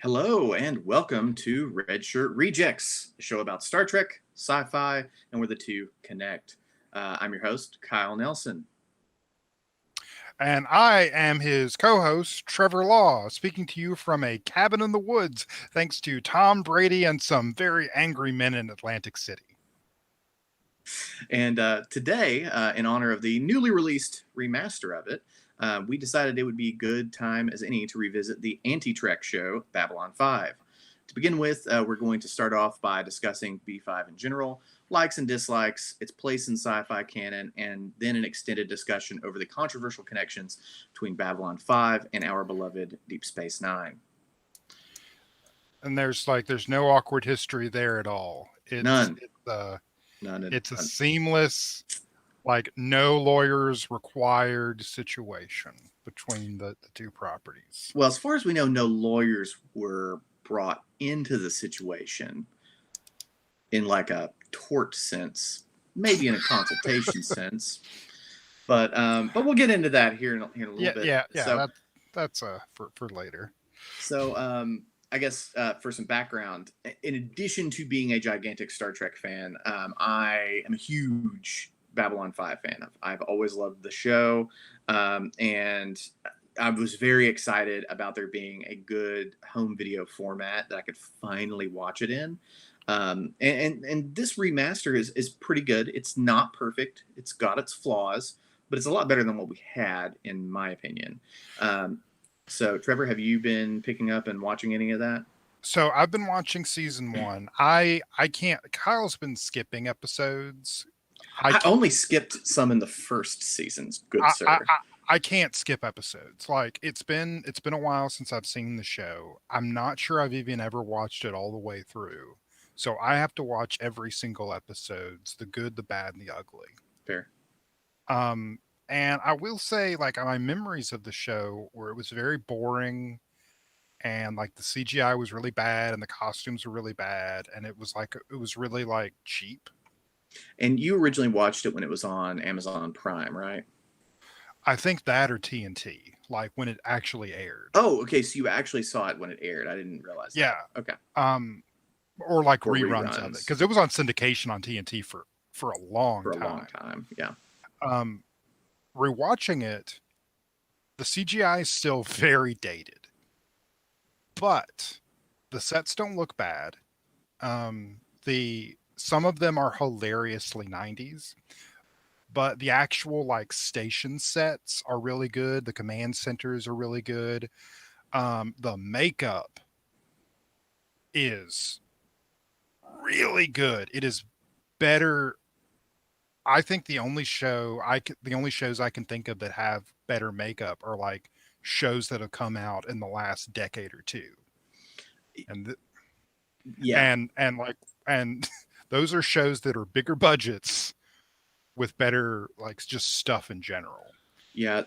Hello and welcome to Red Shirt Rejects, a show about Star Trek, sci-fi, and where the two connect. I'm your host, Kyle Nelson. And I am his co host, Trevor Law, speaking to you from a cabin in the woods, thanks to Tom Brady and some very angry men in Atlantic City. And today, in honor of the newly released remaster of it, we decided it would be a good time as any to revisit the anti-Trek show, Babylon 5. To begin with, we're going to start off by discussing B5 in general, likes and dislikes, its place in sci-fi canon, and then an extended discussion over the controversial connections between Babylon 5 and our beloved Deep Space Nine. And there's no awkward history there at all. None. It's a seamless, no lawyers required situation between the two properties. Well, as far as we know, no lawyers were brought into the situation in like a tort sense, maybe in a consultation sense, but we'll get into that here in a little bit. Yeah. So, that's for later. So I guess for some background, in addition to being a gigantic Star Trek fan, I am a huge Babylon 5 fan. I've always loved the show, and I was very excited about there being a good home video format that I could finally watch it in. And this remaster is pretty good. It's not perfect. It's got its flaws, but it's a lot better than what we had, in my opinion. So, Trevor, have you been picking up and watching any of that? So I've been watching season 1. I can't. Kyle's been skipping episodes. I only skipped some in the first seasons. Good sir. I can't skip episodes. It's been a while since I've seen the show. I'm not sure I've even ever watched it all the way through. So I have to watch every single episodes, the good, the bad, and the ugly. Fair. And I will say, my memories of the show where it was very boring, and the CGI was really bad, and the costumes were really bad, and it was really cheap. And you originally watched it when it was on Amazon Prime, right? I think that or TNT, when it actually aired. Oh, okay. So you actually saw it when it aired. I didn't realize that. Yeah. Okay. Or reruns of it, because it was on syndication on TNT for a long time. For a long time, yeah. Rewatching it, the CGI is still very dated, but the sets don't look bad. Some of them are hilariously 90s, but the actual station sets are really good. The command centers are really good. The makeup is really good. It is better. I think the only shows I can think of that have better makeup are shows that have come out in the last decade or two. And and those are shows that are bigger budgets with better just stuff in general. Yeah.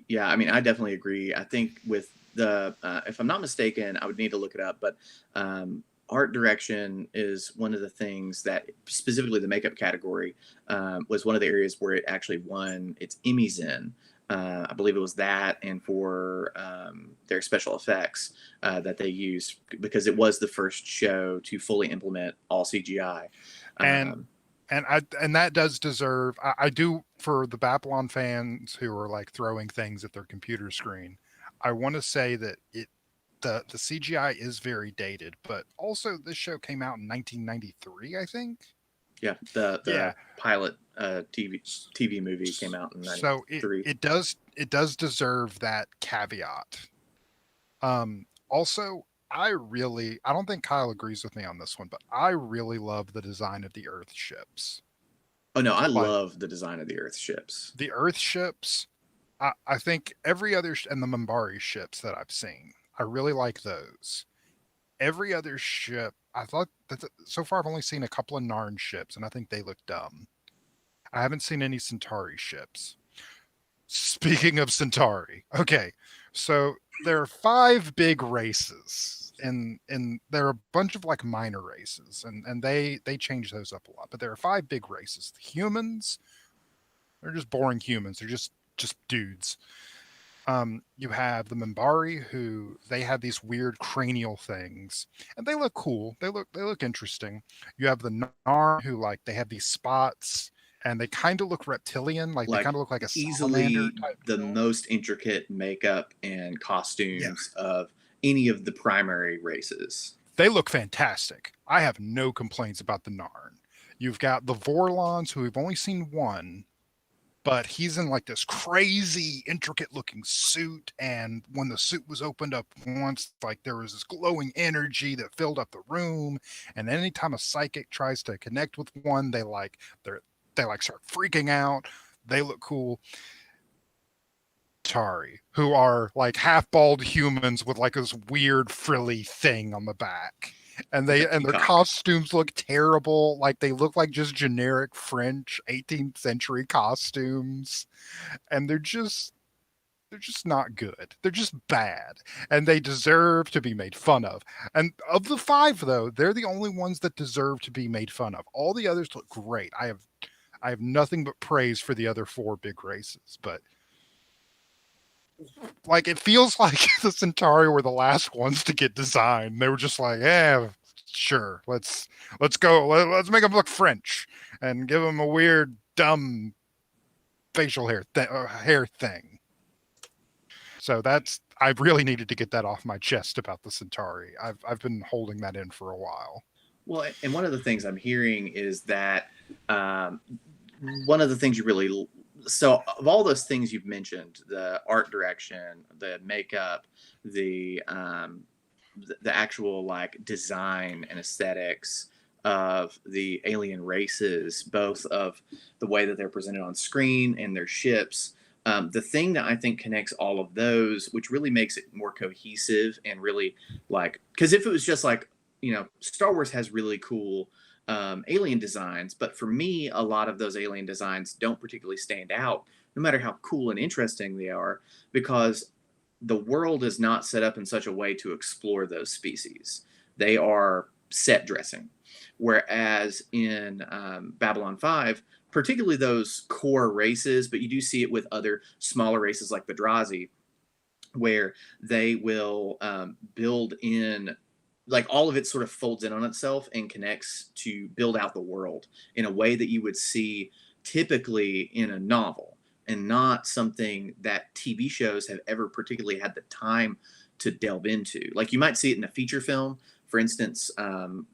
Yeah, I mean, I definitely agree. I think with the if I'm not mistaken, I would need to look it up, but art direction is one of the things that, specifically the makeup category, was one of the areas where it actually won its Emmys in. I believe it was that, and for their special effects that they used, because it was the first show to fully implement all CGI. And that does deserve. I do, for the Babylon fans who are throwing things at their computer screen. I want to say that the CGI is very dated, but also this show came out in 1993, I think. Yeah, the pilot TV movie came out in 93. So it does deserve that caveat. Also, I don't think Kyle agrees with me on this one, but I really love the design of the Earth ships. Oh no, I love the design of the Earth ships. The Earth ships, I think every other and the Minbari ships that I've seen, I really like those. Every other ship, I thought that so far I've only seen a couple of Narn ships, and I think they look dumb. I haven't seen any Centauri ships. Speaking of Centauri, okay, so there are 5 big races, and there are a bunch of minor races, and they change those up a lot. But there are 5 big races. The humans, they're just boring humans. They're just dudes. You have the Minbari, who they have these weird cranial things, and they look cool. They look interesting. You have the Narn, who like they have these spots, and they kind of look reptilian, like they kind Like of look like a salamander easily type the deal. most intricate makeup and Yeah, costumes of any of the primary races. they look fantastic. I have no complaints about the Narn. You've got the Vorlons, who we've only seen one, but he's in like this crazy intricate looking suit, and when the suit was opened up once, like there was this glowing energy that filled up the room, and anytime a psychic tries to connect with one, they like start freaking out. They look cool. Tari, who are like half bald humans with like this weird frilly thing on the back. And Like a their peacock. costumes look terrible. Like they look like just generic French 18th century costumes. And they're just not good. They're just bad. And they deserve to be made fun of. And of the five though, they're the only ones that deserve to be made fun of. All the others look great. I have nothing but praise for the other four big races, but like it feels like the Centauri were the last ones to get designed. They were just like, yeah, sure, let's go, let's make them look French and give them a weird, dumb facial hair thing. So that's I really needed to get that off my chest about the Centauri. I've been holding that in for a while. Well, and one of the things I'm hearing is that um, one of the things you really so of all those things you've mentioned, the art direction, the makeup, the actual like design and aesthetics of the alien races, both of the way that they're presented on screen and their ships. The thing that I think connects all of those, which really makes it more cohesive and really like, because if it was just like, Star Wars has really cool alien designs, but for me, a lot of those alien designs don't particularly stand out, no matter how cool and interesting they are, because the world is not set up in such a way to explore those species. They are set dressing. Whereas in Babylon 5, particularly those core races, but you do see it with other smaller races like the Drazi, where they will build in, like all of it sort of folds in on itself and connects to build out the world in a way that you would see typically in a novel, and not something that TV shows have ever particularly had the time to delve into. Like you might see it in a feature film. For instance,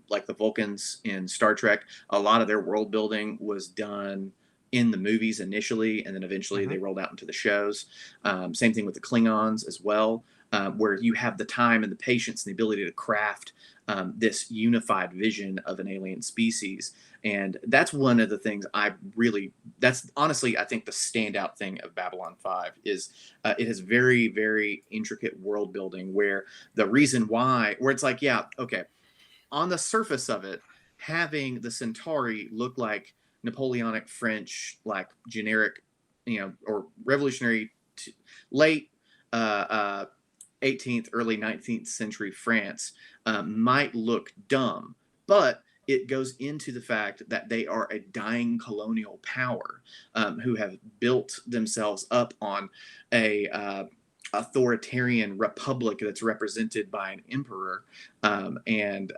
like the Vulcans in Star Trek, a lot of their world building was done in the movies initially, and then eventually Mm-hmm. they rolled out into the shows. Same thing with the Klingons as well, where you have the time and the patience and the ability to craft this unified vision of an alien species. And that's one of the things that's honestly, I think the standout thing of Babylon 5 is it has very, very intricate world building where the reason why, where it's like, yeah, okay, on the surface of it, having the Centauri look like Napoleonic French, like generic, or revolutionary, late uh, uh, 18th, early 19th century France might look dumb, but it goes into the fact that they are a dying colonial power who have built themselves up on a authoritarian republic that's represented by an emperor, and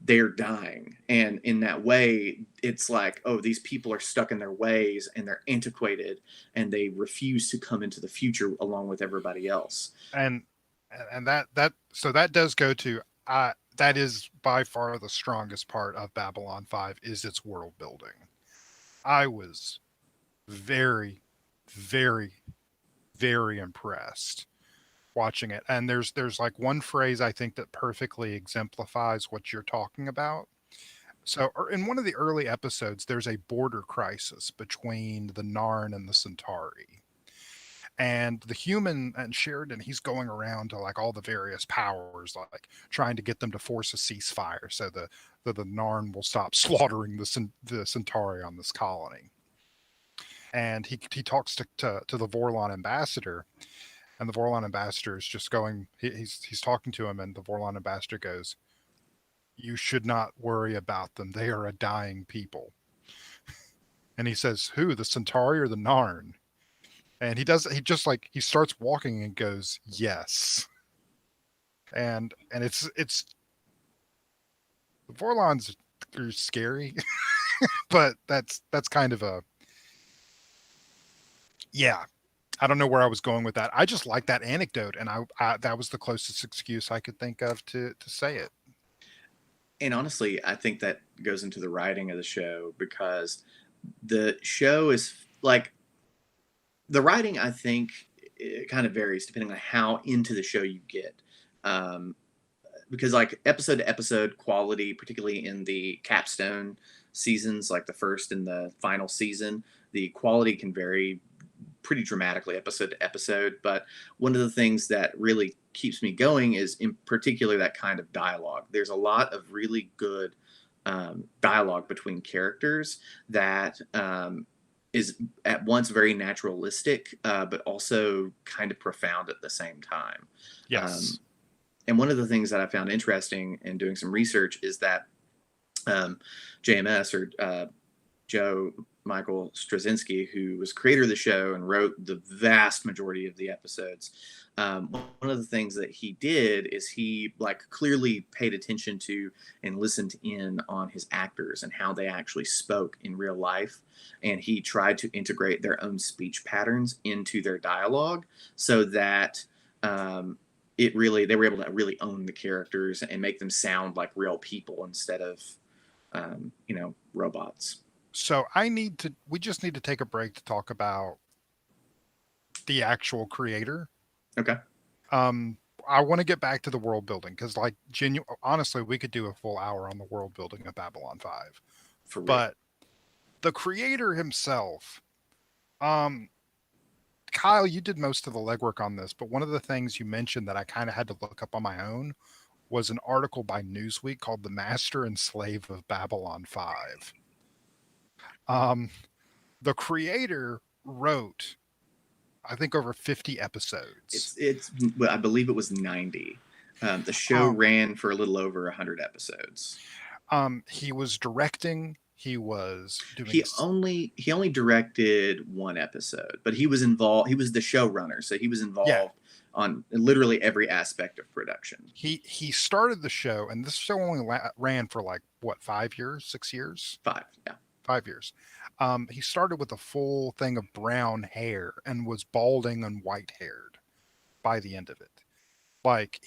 they're dying. And in that way, it's like, oh, these people are stuck in their ways and they're antiquated and they refuse to come into the future along with everybody else. And that does go to that is by far the strongest part of Babylon 5 is its world building. I was very, very, very impressed watching it. And there's like one phrase I think that perfectly exemplifies what you're talking about. So in one of the early episodes, there's a border crisis between the Narn and the Centauri. And the human and Sheridan, he's going around to like all the various powers, like trying to get them to force a ceasefire so the Narn will stop slaughtering the Centauri on this colony. And he talks to the Vorlon ambassador, and the Vorlon ambassador is just going. He's talking to him, and the Vorlon ambassador goes, "You should not worry about them. They are a dying people." And he says, "Who? The Centauri or the Narn?" And he just like he starts walking and goes, "Yes." And it's the Vorlons are scary, but that's kind of a yeah. I don't know where I was going with that. I just like that anecdote, and I that was the closest excuse I could think of to say it. And honestly, I think that goes into the writing of the show because the show is like the writing. I think it kind of varies depending on how into the show you get. Um, because like episode to episode quality, particularly in the capstone seasons, like the first and the final season, the quality can vary pretty dramatically episode to episode. But one of the things that really keeps me going is, in particular, that kind of dialogue. There's a lot of really good dialogue between characters that is at once very naturalistic, but also kind of profound at the same time. Um, Yes. and one of the things that I found interesting in doing some research is that JMS or Joe Michael Straczynski, who was creator of the show and wrote the vast majority of the episodes. One of the things that he did is he like clearly paid attention to and listened in on his actors and how they actually spoke in real life, and he tried to integrate their own speech patterns into their dialogue so that they were able to really own the characters and make them sound like real people instead of robots. So we just need to take a break to talk about the actual creator. Okay. Um, I want to get back to the world building because, like, honestly, we could do a full hour on the world building of Babylon 5. For real. But the creator himself, um, Kyle, you did most of the legwork on this, but one of the things you mentioned that I kind of had to look up on my own was an article by Newsweek called "The Master and Slave of Babylon 5." Um, the creator wrote, I think, over 50 episodes. It's I believe it was 90. The show ran for a little over 100 episodes. He was directing. He was doing. He only directed one episode, but he was involved. He was the showrunner, so he was involved on literally every aspect of production. He started the show, and this show only ran for like what, 5 years, 6 years, 5, yeah. 5 years. He started with a full thing of brown hair and was balding and white haired by the end of it. Like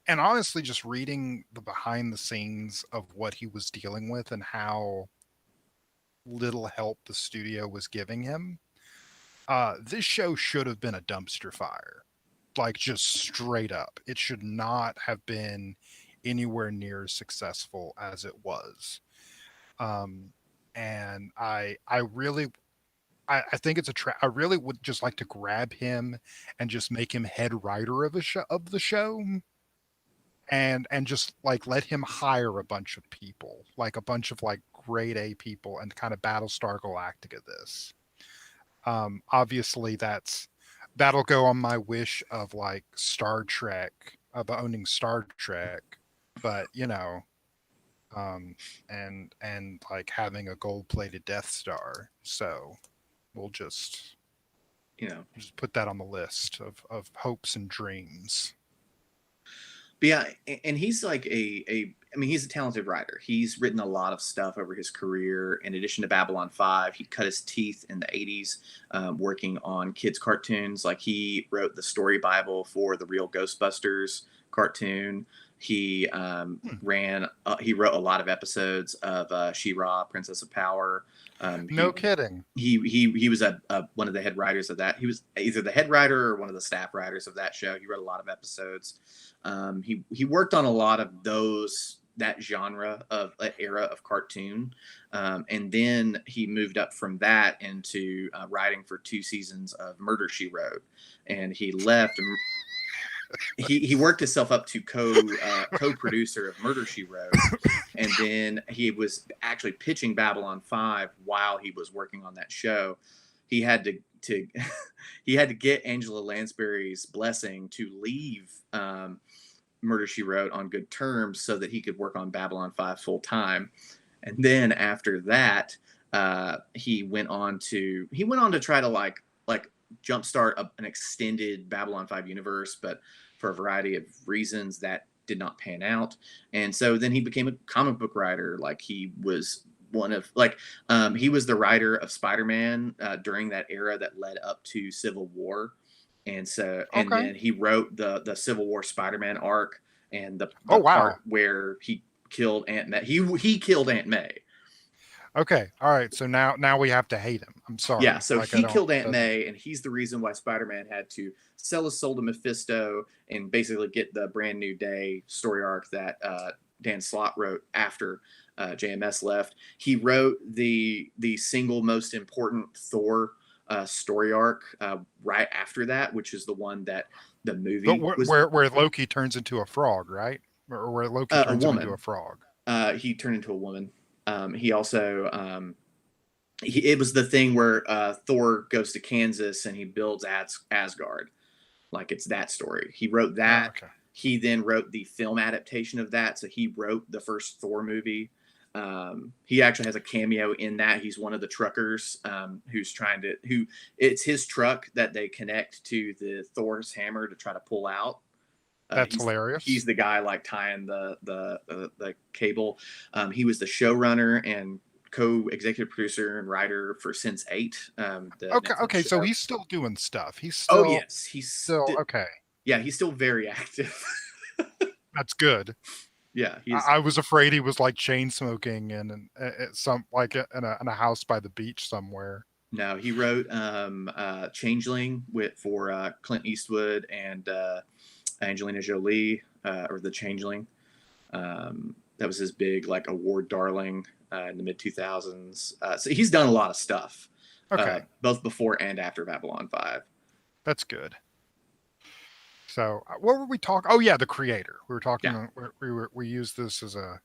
and honestly, just reading the behind the scenes of what he was dealing with and how little help the studio was giving him, this show should have been a dumpster fire. Like, just straight up. It should not have been anywhere near as successful as it was. And I really I think it's I really would just like to grab him and just make him head writer of the show, and just like let him hire a bunch of people, like a bunch of like grade A people, and kind of Battlestar Galactica this. Obviously that'll go on my wish of like Star Trek, of owning Star Trek, but and like having a gold-plated Death Star. So we'll just put that on the list of hopes and dreams. But yeah, and he's like I mean, he's a talented writer. He's written a lot of stuff over his career. In addition to Babylon 5, he cut his teeth in the 80s working on kids' cartoons. Like, he wrote the story Bible for the Real Ghostbusters cartoon. He he wrote a lot of episodes of She-Ra, Princess of Power. No kidding. He was one of the head writers of that. He was either the head writer or one of the staff writers of that show. He wrote a lot of episodes. He worked on a lot of that genre of era of cartoon, and then he moved up from that into writing for 2 seasons of Murder, She Wrote, and he left. He worked himself up to co-producer of Murder, She Wrote, and then he was actually pitching Babylon 5 while he was working on that show. He had to he had to get Angela Lansbury's blessing to leave Murder, She Wrote on good terms so that he could work on Babylon 5 full time. And then after that, he went on to try to like like jumpstart an extended Babylon 5 universe, but for a variety of reasons that did not pan out. And so then he became a comic book writer. Like he was one of like he was the writer of Spider-Man during that era that led up to Civil War. And so and Okay. then he wrote the Civil War Spider-Man arc and Oh the wow. part where he killed Aunt May. He killed Aunt May. Okay. All right. So now we have to hate him. I'm Yeah, sorry. so Like I he don't. killed Aunt Doesn't. May, and he's the reason why Spider-Man had to sell his soul to Mephisto and basically get the Brand New Day story arc that Dan Slott wrote after JMS left. He wrote the single most important Thor story arc right after that, which is the one that the But movie where was where Loki turns into a frog, right? Or where Loki a turns him into a woman. frog. He turned into a woman. He also it was the thing where Thor goes to Kansas and he builds Asgard. Like it's that story. He wrote Oh, that. okay. He then wrote the film adaptation of that. So he wrote the first Thor movie. He actually has a cameo in that. He's one of the truckers who's trying to who it's his truck that they connect to the Thor's hammer to try to pull out. That's He's hilarious. the guy like tying the cable. He was the showrunner and co-executive producer and writer for Sense8, the Okay. Netflix Okay. So show. he's still doing stuff. He's Oh still yes, he's still okay. yeah, he's still very active. That's good. Yeah, he's I was afraid he was like chain smoking in some like in a house by the beach somewhere. no, he wrote Changeling for Clint Eastwood and Angelina Jolie, or The Changeling. That was his big like award darling in the mid 2000s. So he's done a lot of stuff, Okay, both before and after Babylon 5. that's good. So what were we talking? Oh yeah, the creator. We were talking. Yeah, We used this as a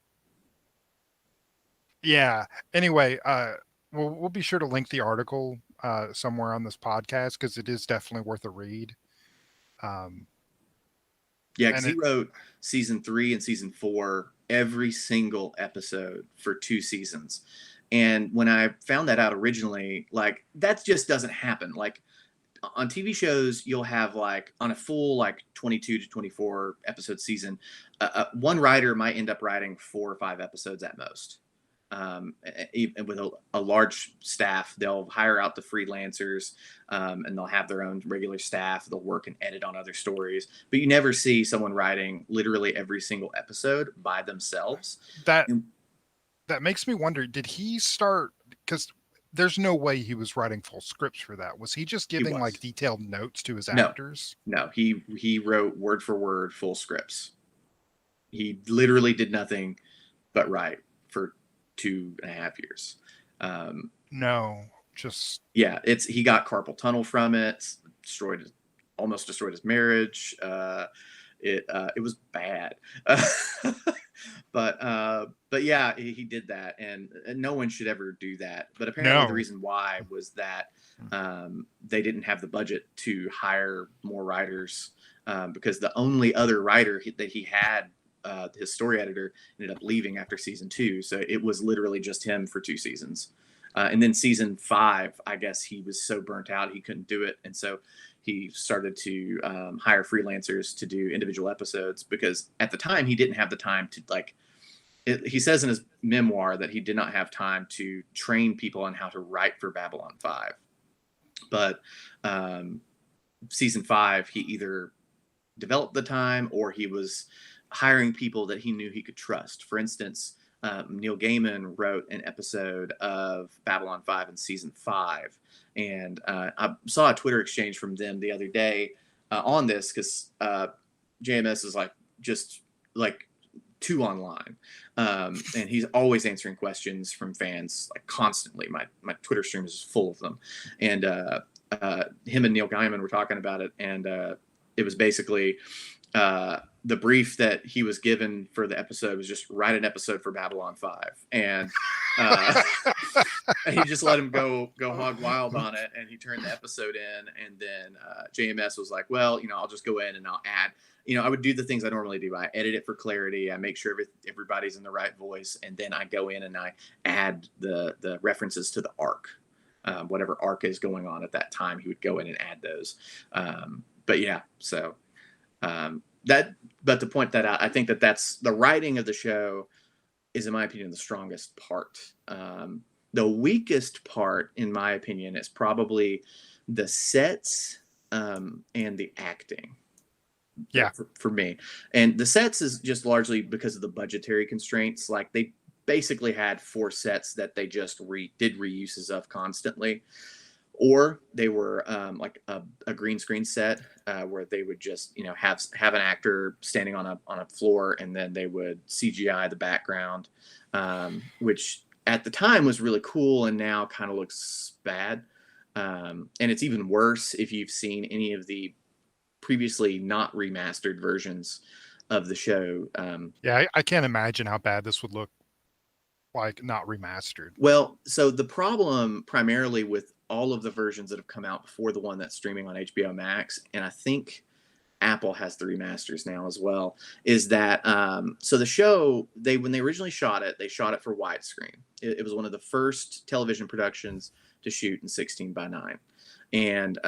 yeah. Anyway, we'll be sure to link the article somewhere on this podcast because it is definitely worth a read. Um, yeah, because and he it wrote season 3 and season 4 every single episode for 2 seasons. And when I found that out originally, like that just doesn't happen. Like on TV shows, you'll have like on a full like 22 to 24 episode season, one writer might end up writing 4 or 5 episodes at most. Even with a large staff, they'll hire out the freelancers and they'll have their own regular staff. They'll work and edit on other stories, but you never see someone writing literally every single episode by themselves. that And that makes me wonder, did he start because there's no way he was writing full scripts for that. Was he just he giving like was detailed notes to his no, actors? no, he wrote word for word full scripts. He literally did nothing but write for 2.5 years. Um, No, just yeah, he got carpal tunnel from it, almost destroyed his marriage. It was bad, but yeah, he did that, and no one should ever do that. But apparently, the no. reason why was that they didn't have the budget to hire more writers because the only other writer that he had. His story editor ended up leaving after season 2, so it was literally just him for 2 seasons. And then season 5, I guess he was so burnt out he couldn't do it, and so he started to hire freelancers to do individual episodes because at the time he didn't have the time to like. He says in his memoir that he did not have time to train people on how to write for Babylon 5, but season 5 he either developed the time or he was hiring people that he knew he could trust. For instance, Neil Gaiman wrote an episode of Babylon 5 in season 5. And I saw a Twitter exchange from them the other day on this because JMS is like just like too online. And he's always answering questions from fans like constantly. My Twitter stream is full of them. And him and Neil Gaiman were talking about it. And it was basically the brief that he was given for the episode was just write an episode for Babylon 5, and he just let him go hog wild on it, and he turned the episode in, and then JMS was like, well, I'll just go in and I'll add, I would do the things I normally do. I edit it for clarity, I make sure everybody's in the right voice, and then I go in and I add the references to the arc. whatever arc is going on at that time, he would go in and add those. But yeah, so that. But to point that out, I think that's the writing of the show is, in my opinion, the strongest part. The weakest part, in my opinion, is probably the sets and the acting. Yeah. For me, and the sets is just largely because of the budgetary constraints. Like, they basically had 4 sets that they just did reuses of constantly, or they were like a green screen set where they would just have an actor standing on a floor, and then they would CGI the background, which at the time was really cool, and now kind of looks bad. And it's even worse if you've seen any of the previously not remastered versions of the show. Yeah, I can't imagine how bad this would look like not remastered. Well, so the problem primarily with all of the versions that have come out before the one that's streaming on HBO Max, and I think Apple has the remasters now as well, is that so the show, when they originally shot it, they shot it for widescreen. It was one of the first television productions to shoot in 16:9, and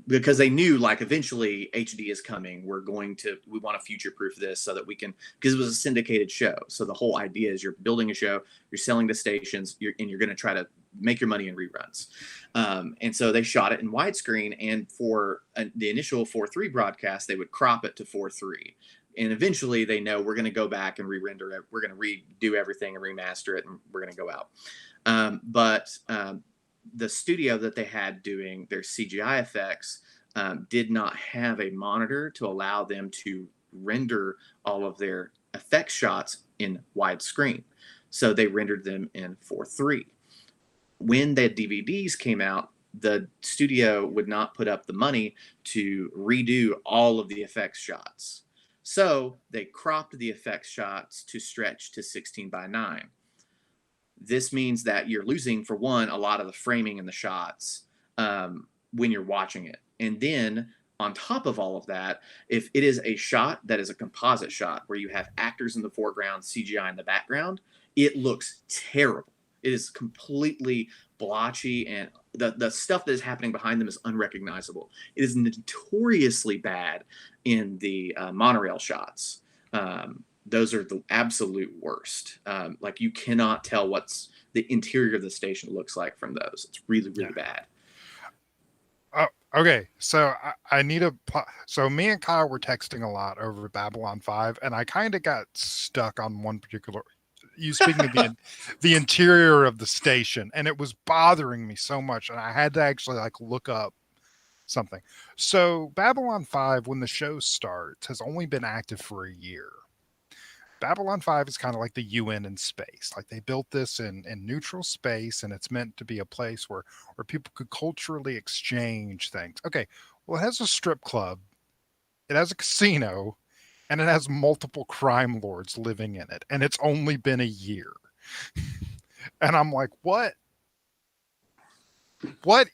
because they knew, like, eventually HD is coming, we want to future proof this so that we can, because it was a syndicated show. So the whole idea is you're building a show, you're selling to stations, and you're going to try to make your money in reruns. And so they shot it in widescreen, and for the initial 4:3 broadcast, they would crop it to 4:3. And eventually they know we're going to go back and re-render it. We're going to redo everything and remaster it, and we're going to go out. But the studio that they had doing their CGI effects did not have a monitor to allow them to render all of their effect shots in widescreen. So they rendered them in 4:3. When the DVDs came out, the studio would not put up the money to redo all of the effects shots. So they cropped the effects shots to stretch to 16:9. This means that you're losing, for one, a lot of the framing in the shots when you're watching it. And then on top of all of that, if it is a shot that is a composite shot where you have actors in the foreground, CGI in the background, it looks terrible. It is completely blotchy, and the stuff that is happening behind them is unrecognizable. It is notoriously bad in the monorail shots. Those are the absolute worst. Like, you cannot tell what's the interior of the station looks like from those. It's really, really bad. Oh, okay. So I need so me and Kyle were texting a lot over Babylon 5, and I kind of got stuck on one particular, you speaking of the interior of the station, and it was bothering me so much, and I had to actually like look up something. So Babylon 5, when the show starts, has only been active for a year. Babylon 5 is kind of like the UN in space. Like, they built this in neutral space, and it's meant to be a place where people could culturally exchange things. Okay, well, it has a strip club, it has a casino, and it has multiple crime lords living in it, and it's only been a year. And I'm like, what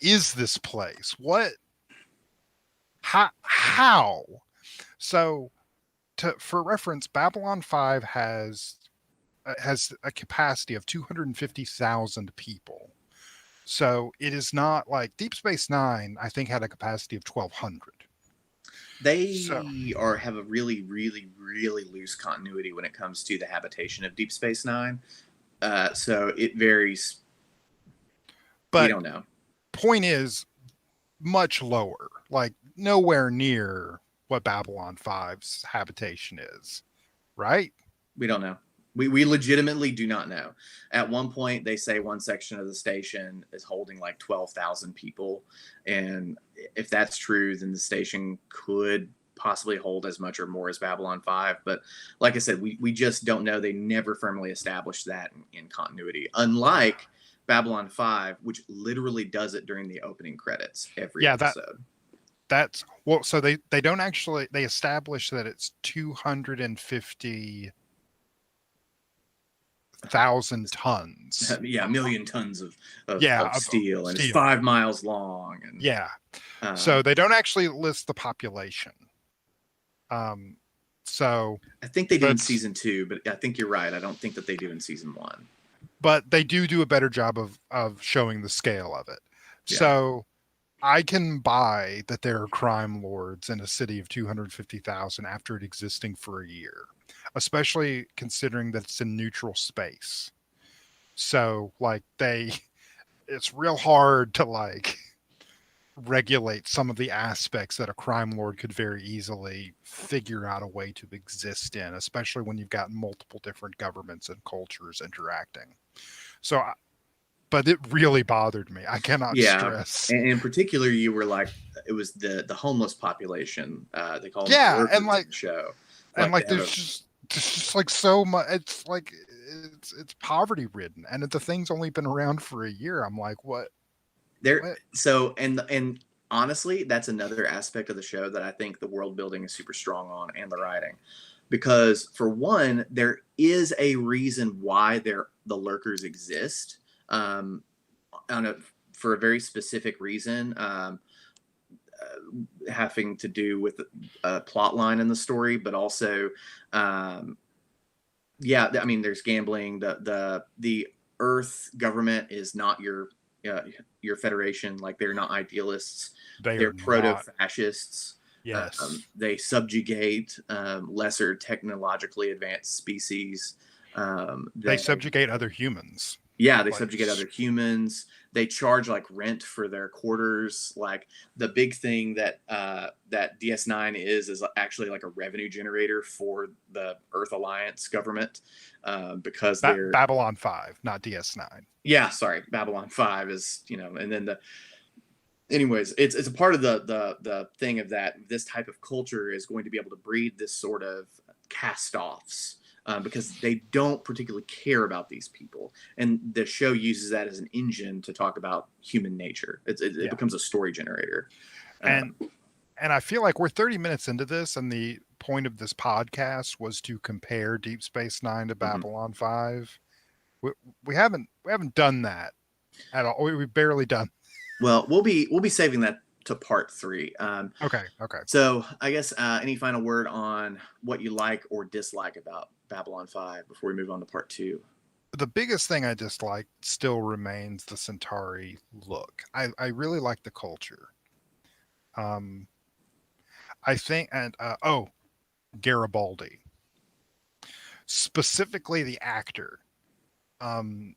is this place? How? So, for reference, Babylon 5 has a capacity of 250,000 people. So it is not like Deep Space Nine, I think, had a capacity of 1,200. They have a really, really, really loose continuity when it comes to the habitation of Deep Space Nine. So it varies. But we don't know. Point is, much lower, like nowhere near what Babylon 5's habitation is, right? We don't know. We legitimately do not know. At one point, they say one section of the station is holding like 12,000 people. And if that's true, then the station could possibly hold as much or more as Babylon 5. But like I said, we just don't know. They never firmly established that in continuity. Unlike Babylon 5, which literally does it during the opening credits every episode. That's well, so they don't actually, they establish that it's 250,000 tons. Yeah, a million tons of steel, and it's 5 miles long. And so they don't actually list the population. So I think they do in season 2, but I think you're right. I don't think that they do in season 1. but they do a better job of showing the scale of it. Yeah. So I can buy that there are crime lords in a city of 250,000 after it existing for a year, especially considering that it's in neutral space. So like it's real hard to like regulate some of the aspects that a crime lord could very easily figure out a way to exist in, especially when you've got multiple different governments and cultures interacting. So, but it really bothered me. I cannot Yeah. stress. And in particular, you were like, it was the homeless population. They call them the Yeah, lurkers in the show. and Like they like have a there's just like so much. It's like it's poverty ridden, and the thing's only been around for a year. I'm like, what? there. What? So and honestly, that's another aspect of the show that I think the world building is super strong on, and the writing, because for one, there is a reason why the lurkers exist. Um, on a for a very specific reason. Having to do with a plot line in the story, but also, um, yeah, I mean, there's gambling. The Earth government is not your federation. Like they're not idealists. They They're are proto not. fascists. Yes, They subjugate lesser technologically advanced species. they They subjugate other humans. Yeah, they Like, subjugate other humans. They charge like rent for their quarters. Like the big thing that DS9 is actually like a revenue generator for the Earth Alliance government, because they're Babylon 5, not DS9. yeah, sorry, Babylon 5 is, and then the anyways, it's a part of the thing of that this type of culture is going to be able to breed this sort of cast-offs, because they don't particularly care about these people, and the show uses that as an engine to talk about human nature. It Yeah, becomes a story generator. and um, and I feel like we're 30 minutes into this, and the point of this podcast was to compare Deep Space Nine to mhm. Babylon 5. We, we haven't done that at all. We've barely done. Well, we'll be saving that to part three. Okay, okay. So I guess, any final word on what you like or dislike about Babylon 5 before we move on to part two? The biggest thing I dislike still remains the Centauri look. I really like the culture. Um, I think, and Garibaldi, specifically the actor. Um,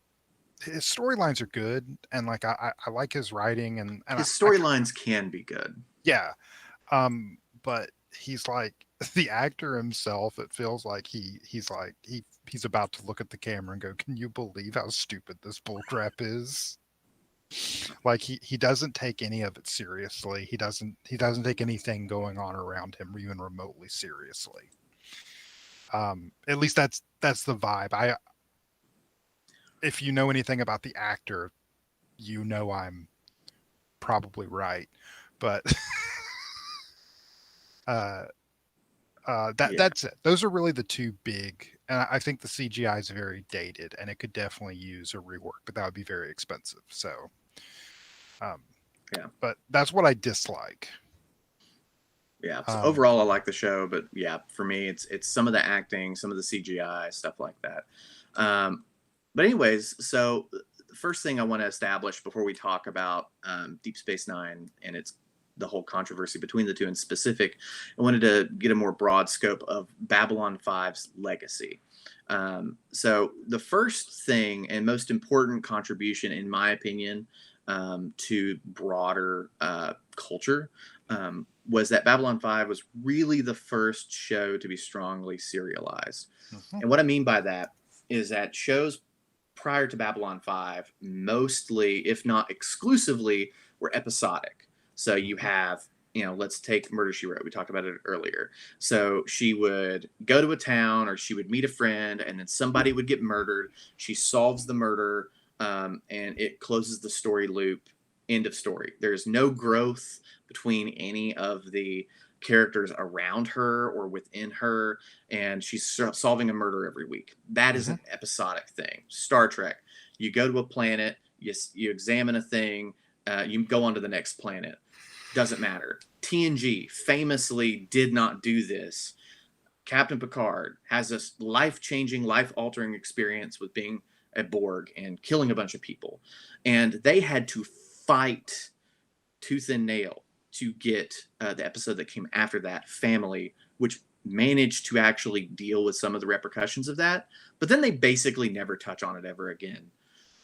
his storylines are good, and like I like his writing, and His storylines can be good. yeah. But he's like the actor himself. It feels like he's about to look at the camera and go, "Can you believe how stupid this bullcrap is?" Like he doesn't take any of it seriously. He doesn't take anything going on around him even remotely seriously. At least that's the vibe. If you know anything about the actor, you know I'm probably right, but uh, Yeah. that's it. Those are really the two big, and I think the CGI is very dated, and it could definitely use a rework, but that would be very expensive. So, um, Yeah. but that's what I dislike. Yeah. So Um, overall, I like the show, but yeah, for me, it's some of the acting, some of the CGI, stuff like that. Um, but anyways, so the first thing I want to establish before we talk about, Deep Space Nine and its the whole controversy between the two in specific, I wanted to get a more broad scope of Babylon 5's legacy. So the first thing and most important contribution, in my opinion, to broader culture, was that Babylon 5 was really the first show to be strongly serialized. mhm, And what I mean by that is that shows prior to Babylon 5, mostly, if not exclusively, were episodic. So you mhm, have, let's take Murder She Wrote. We talked about it earlier. So she would go to a town, or she would meet a friend, and then somebody would get murdered. She solves the murder, and it closes the story loop. End of story. There's no growth between any of the characters around her or within her, and she's solving a murder every week. That is mhm. an episodic thing. Star Trek, you go to a planet, you examine a thing, you go on to the next planet. Doesn't matter. TNG famously did not do this. Captain Picard has this life-changing, life-altering experience with being at Borg and killing a bunch of people. And they had to fight tooth and nail to get the episode that came after that, Family, which managed to actually deal with some of the repercussions of that. But then they basically never touch on it ever again.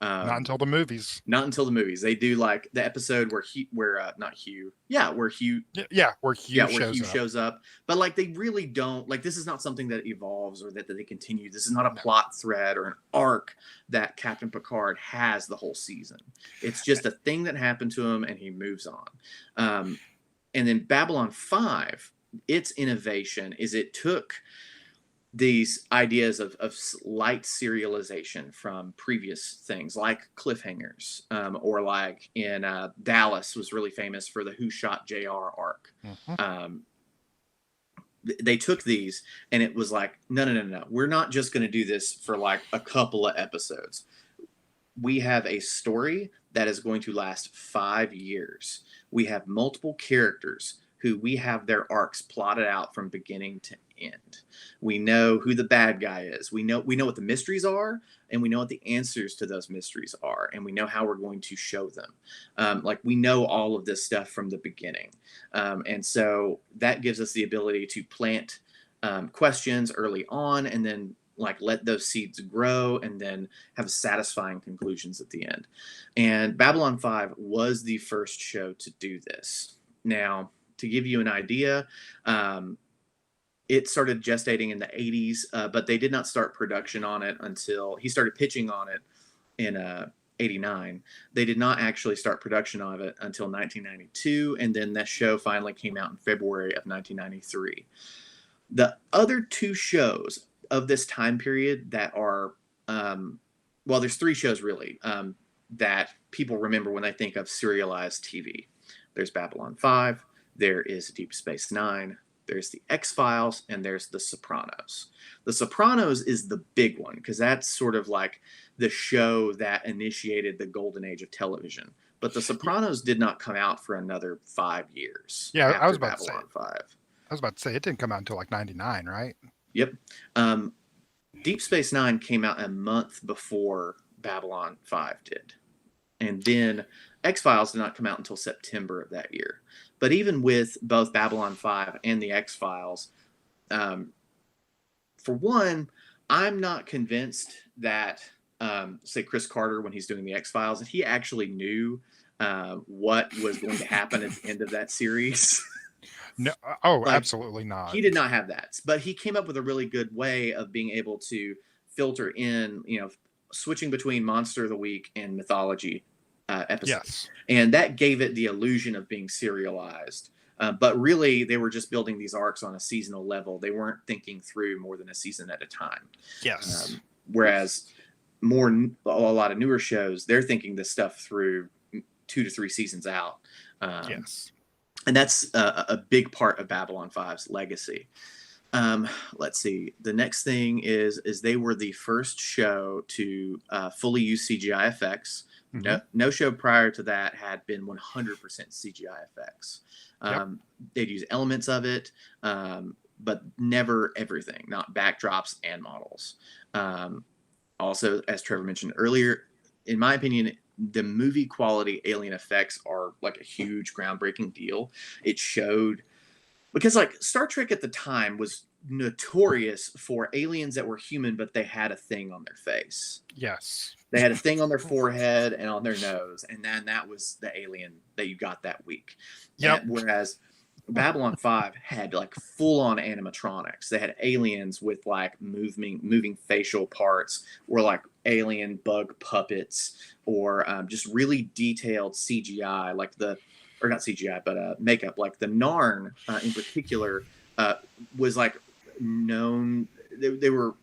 Not until the movies. Not until the movies. They do like the episode where not Hugh, yeah, where Hugh, where Hugh shows up. But like they really don't like. This is not something that evolves or that they continue. This is not a plot thread or an arc that Captain Picard has the whole season. It's just a thing that happened to him and he moves on. And then Babylon 5, its innovation is it took these ideas of light serialization from previous things like cliffhangers, or like in Dallas was really famous for the Who Shot JR arc. They took these and it was like, no. We're not just going to do this for like a couple of episodes. We have a story that is going to last 5 years. We have multiple characters who we have their arcs plotted out from beginning to end. We know who the bad guy is. We know what the mysteries are, and we know what the answers to those mysteries are, and we know how we're going to show them. Like we know all of this stuff from the beginning. And so that gives us the ability to plant questions early on and then like let those seeds grow and then have satisfying conclusions at the end. And Babylon 5 was the first show to do this. Now, to give you an idea, it started gestating in the 80s, but they did not start production on it until he started pitching on it in 89. They did not actually start production of it until 1992, and then that show finally came out in February of 1993. The other two shows of this time period that are, well, there's three shows really that people remember when they think of serialized TV. There's Babylon 5, there is Deep Space Nine, there's the X-Files, and there's the Sopranos. The Sopranos is the big one because that's sort of like the show that initiated the golden age of television. But the Sopranos did not come out for another 5 years. Yeah, I was about Babylon to say. 5. I was about to say it didn't come out until like 99, right? Yep. Deep Space Nine came out a month before Babylon 5 did. And then X-Files did not come out until September of that year. But even with both Babylon 5 and the X-Files, for one, I'm not convinced that, say, Chris Carter, when he's doing the X-Files, that he actually knew what was going to happen at the end of that series. No, absolutely not. He did not have that. But he came up with a really good way of being able to filter in, switching between Monster of the Week and Mythology episodes. Yes. And that gave it the illusion of being serialized. But really, they were just building these arcs on a seasonal level. They weren't thinking through more than a season at a time. Yes. Whereas a lot of newer shows, they're thinking this stuff through 2 to 3 seasons out. Yes. And that's a big part of Babylon 5's legacy. Let's see. The next thing is they were the first show to fully use CGI effects. Mm-hmm. No show prior to that had been 100% CGI effects. They'd use elements of it, but never everything, not backdrops and models. Also, as Trevor mentioned earlier, in my opinion, the movie quality alien effects are like a huge groundbreaking deal. It showed, because like Star Trek at the time was notorious for aliens that were human, but they had a thing on their face. Yes. They had a thing on their forehead and on their nose, and then that was the alien that you got that week. Yep. Whereas Babylon 5 had like full-on animatronics. They had aliens with like moving facial parts, or like alien bug puppets, or just really detailed CGI, like or not CGI, but makeup. Like the Narn in particular was like known. They were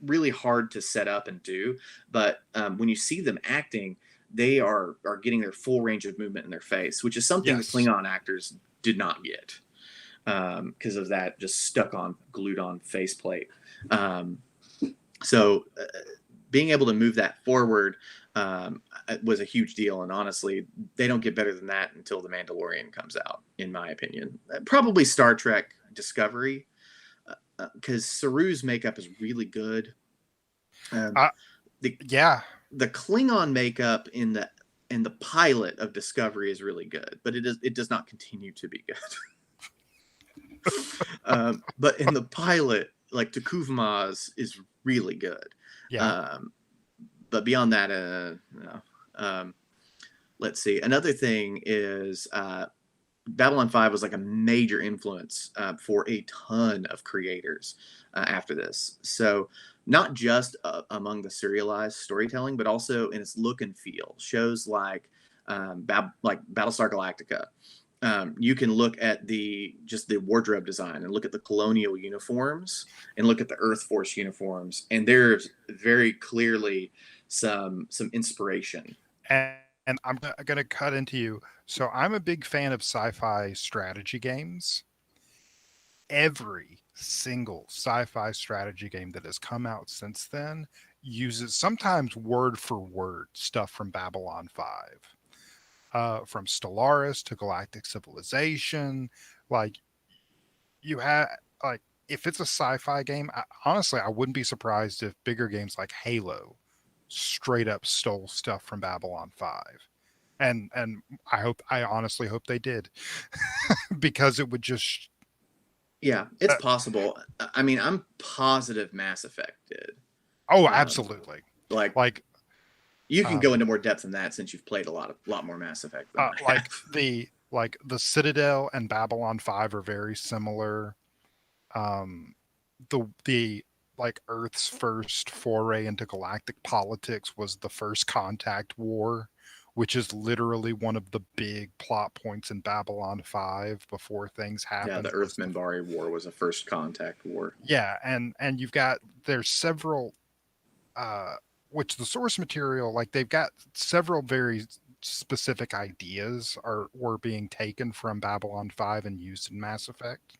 really hard to set up and do, but when you see them acting, they are getting their full range of movement in their face, which is something the Klingon actors did not get because of that just glued on faceplate. So being able to move that forward was a huge deal, and honestly, they don't get better than that until The Mandalorian comes out, in my opinion. Probably Star Trek Discovery, because Saru's makeup is really good. the Yeah. the Klingon makeup in the pilot of Discovery is really good, but it does not continue to be good. But in the pilot, like Takuvma's is really good. Yeah. Um, but beyond that, no. Let's see. Another thing is Babylon 5 was like a major influence for a ton of creators after this. So, not just among the serialized storytelling, but also in its look and feel. Shows like Battlestar Galactica. You can look at the wardrobe design and look at the colonial uniforms and look at the Earth Force uniforms, and there's very clearly some inspiration. And, and I'm going to cut into you. So I'm a big fan of sci-fi strategy games. Every single sci-fi strategy game that has come out since then uses sometimes word for word stuff from Babylon 5. From Stellaris to Galactic Civilization. Like, you have, like, if it's a sci-fi game, honestly, I wouldn't be surprised if bigger games like Halo straight up stole stuff from Babylon 5. And I honestly hope they did, because it would just Yeah, it's uh, possible. I mean, I'm positive Mass Effect did. oh, Um, absolutely. like Like, you can go um into more depth than that since you've played a lot more Mass Effect than I have. like the Citadel and Babylon 5 are very similar. um the like Earth's first foray into galactic politics was the First Contact War, which is literally one of the big plot points in Babylon 5 before things Yeah, the happened. Earth Was the Minbari War was a first contact war. Yeah, and you've got there's several uh which the source material, like, they've got several very specific ideas are were being taken from Babylon 5 and used in Mass Effect,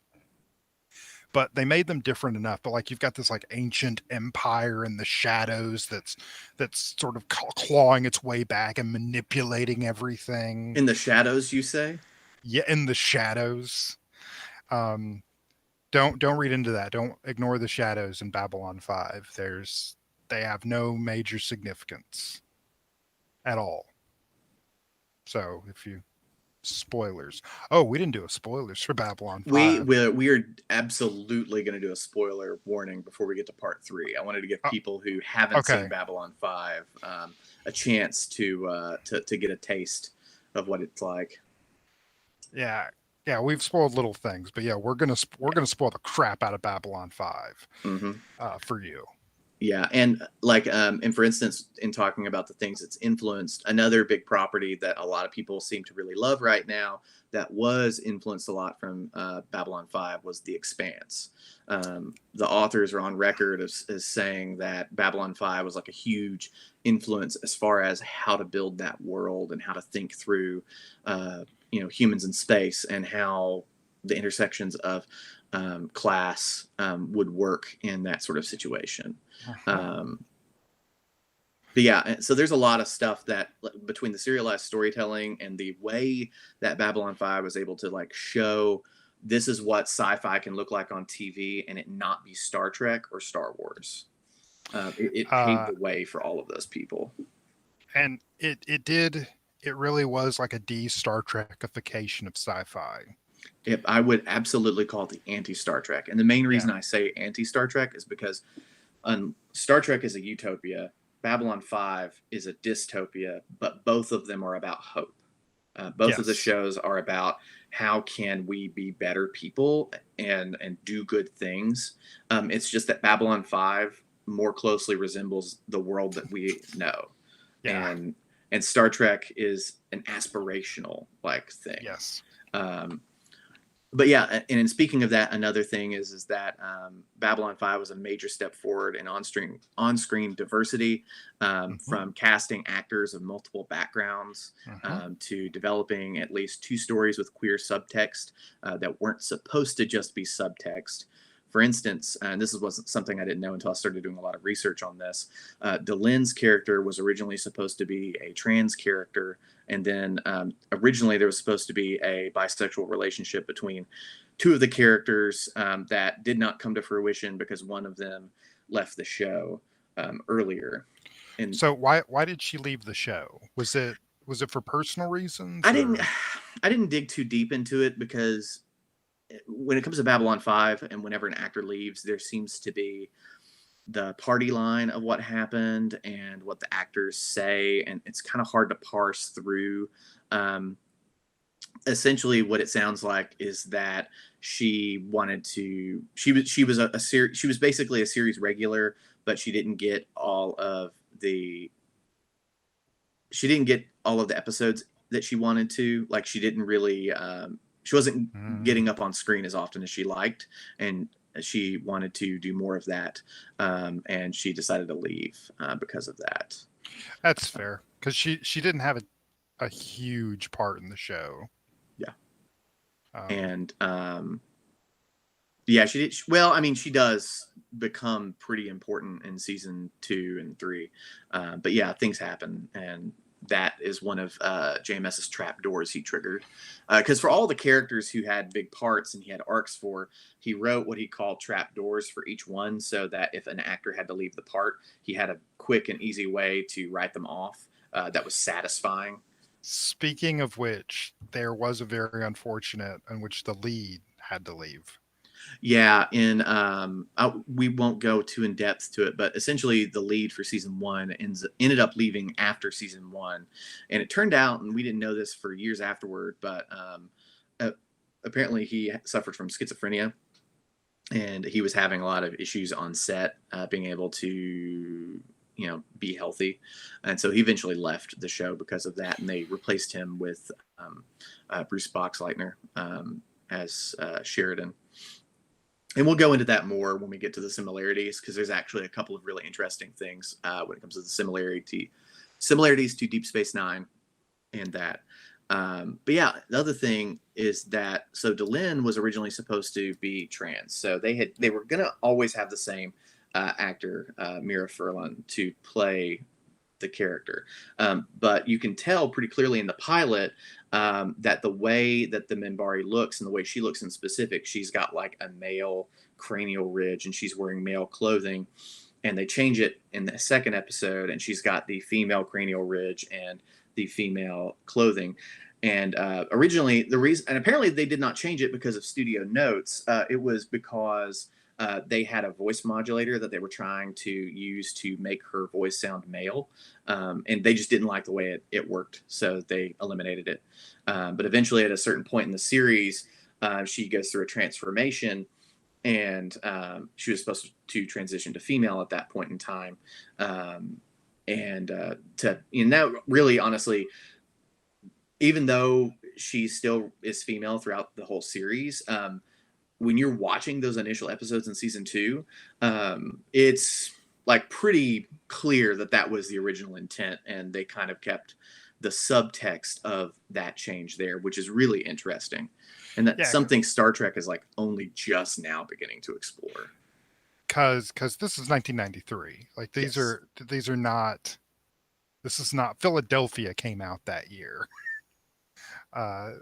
but they made them different enough. But like, you've got this like ancient empire in the shadows that's sort of clawing its way back and manipulating everything. In the Shadows, you say? Yeah, in the shadows. Um, don't read into that. Don't ignore the shadows in Babylon 5. They have no major significance at all. So if you spoilers. Oh, we didn't do a spoilers for Babylon We 5. we are absolutely going to do a spoiler warning before we get to part 3. I wanted to give Uh, people who haven't seen okay. Babylon 5 a chance to get a taste of what it's like. Yeah. Yeah, we've spoiled little things, but yeah, we're gonna spoil the crap out of Babylon 5 Hmm. for you. Yeah, and like and for instance, in talking about the things it's influenced, another big property that a lot of people seem to really love right now that was influenced a lot from Babylon 5 was The Expanse. The authors are on record as saying that Babylon 5 was like a huge influence as far as how to build that world and how to think through humans in space and how the intersections of class would work in that sort of situation. Uh-huh. Um, but yeah, so there's a lot of stuff that between the serialized storytelling and the way that Babylon 5 was able to like show this is what sci-fi can look like on TV and it not be Star Trek or Star Wars. It paved Uh, the way for all of those people. and it really was like a de-Star Trekification of sci-fi. I would absolutely call it the anti-Star Trek. And the main Yeah. reason I say anti-Star Trek is because Star Trek is a utopia. Babylon 5 is a dystopia, but both of them are about hope. Both of the Yes. shows are about how can we be better people and do good things. It's just that Babylon 5 more closely resembles the world that we know, Yeah. and Star Trek is an aspirational like thing. Yes. Um, but yeah, and in speaking of that, another thing is that Babylon 5 was a major step forward in on screen diversity, Hmm. from casting actors of multiple backgrounds Hmm. to developing at least 2 stories with queer subtext that weren't supposed to just be subtext. For instance, and this wasn't something I didn't know until I started doing a lot of research on this. Delenn's character was originally supposed to be a trans character, and then originally there was supposed to be a bisexual relationship between 2 of the characters that did not come to fruition because one of them left the show earlier. And So why did she leave the show? Was it for personal I reasons didn't or? I didn't dig too deep into it because when it comes to Babylon 5 and whenever an actor leaves, there seems to be the party line of what happened and what the actors say, and it's kind of hard to parse through. Um, Essentially, what it sounds like is that she wanted to. She was she was basically a series regular, but she didn't get all of the episodes that she wanted to. Like she didn't really. She wasn't Mm, getting up on screen as often as she liked, and she wanted to do more of that, and she decided to leave because of that. that's fair because she didn't have a huge part in the show. Yeah, Um, and yeah, she did. Well, I mean, she does become pretty important in season 2 and 3, but yeah, things happen, and that is one of JMS's trap doors he triggered. Because for all the characters who had big parts and he had arcs for, he wrote what he called trap doors for each one, so that if an actor had to leave the part, he had a quick and easy way to write them off. That was satisfying. Speaking of which, there was a very unfortunate in which the lead had to leave. Yeah, in we won't go too in depth to it, but essentially the lead for season 1 ended up leaving after season 1, and it turned out, and we didn't know this for years afterward, but uh, apparently he suffered from schizophrenia, and he was having a lot of issues on set, being able to be healthy, and so he eventually left the show because of that, and they replaced him with Bruce Boxleitner as Sheridan. And we'll go into that more when we get to the similarities, because there's actually a couple of really interesting things when it comes to the similarities to Deep Space Nine and that. But yeah, the other thing is that so Delenn was originally supposed to be trans, so they were gonna always have the same actor, Mira Furlan, to play the character. But you can tell pretty clearly in the pilot that the way that the Minbari looks and the way she looks in specific, she's got like a male cranial ridge and she's wearing male clothing. And they change it in the second episode, and she's got the female cranial ridge and the female clothing. And originally, the reason, and apparently they did not change it because of studio notes. It was because they had a voice modulator that they were trying to use to make her voice sound male, and they just didn't like the way it worked, so they eliminated it. But eventually, at a certain point in the series, she goes through a transformation, and she was supposed to transition to female at that point in time. And to that really, honestly, even though she still is female throughout the whole series, when you're watching those initial episodes in season 2, it's like pretty clear that that was the original intent, and they kind of kept the subtext of that change there, which is really interesting, and that's Yeah, something Star Trek is like only just now beginning to explore. because this is 1993. Like Yes. these are not. This is not Philadelphia came out that year. Uh,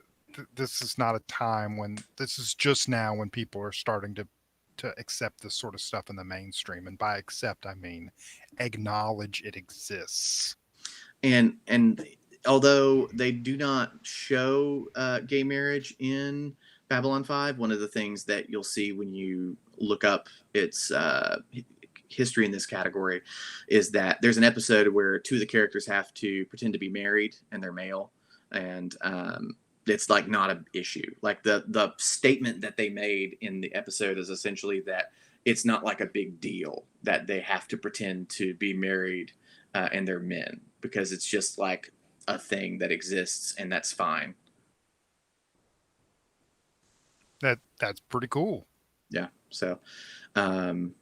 this is not a time when this is just now when people are starting to accept this sort of stuff in the mainstream, and by accept I mean acknowledge it exists. And although they do not show gay marriage in Babylon 5, one of the things that you'll see when you look up its history in this category is that there's an episode where two of the characters have to pretend to be married and they're male, and it's like not an issue. Like the statement that they made in the episode is essentially that it's not like a big deal that they have to pretend to be married and they're men, because it's just like a thing that exists and that's fine. That's pretty cool. Yeah. So um,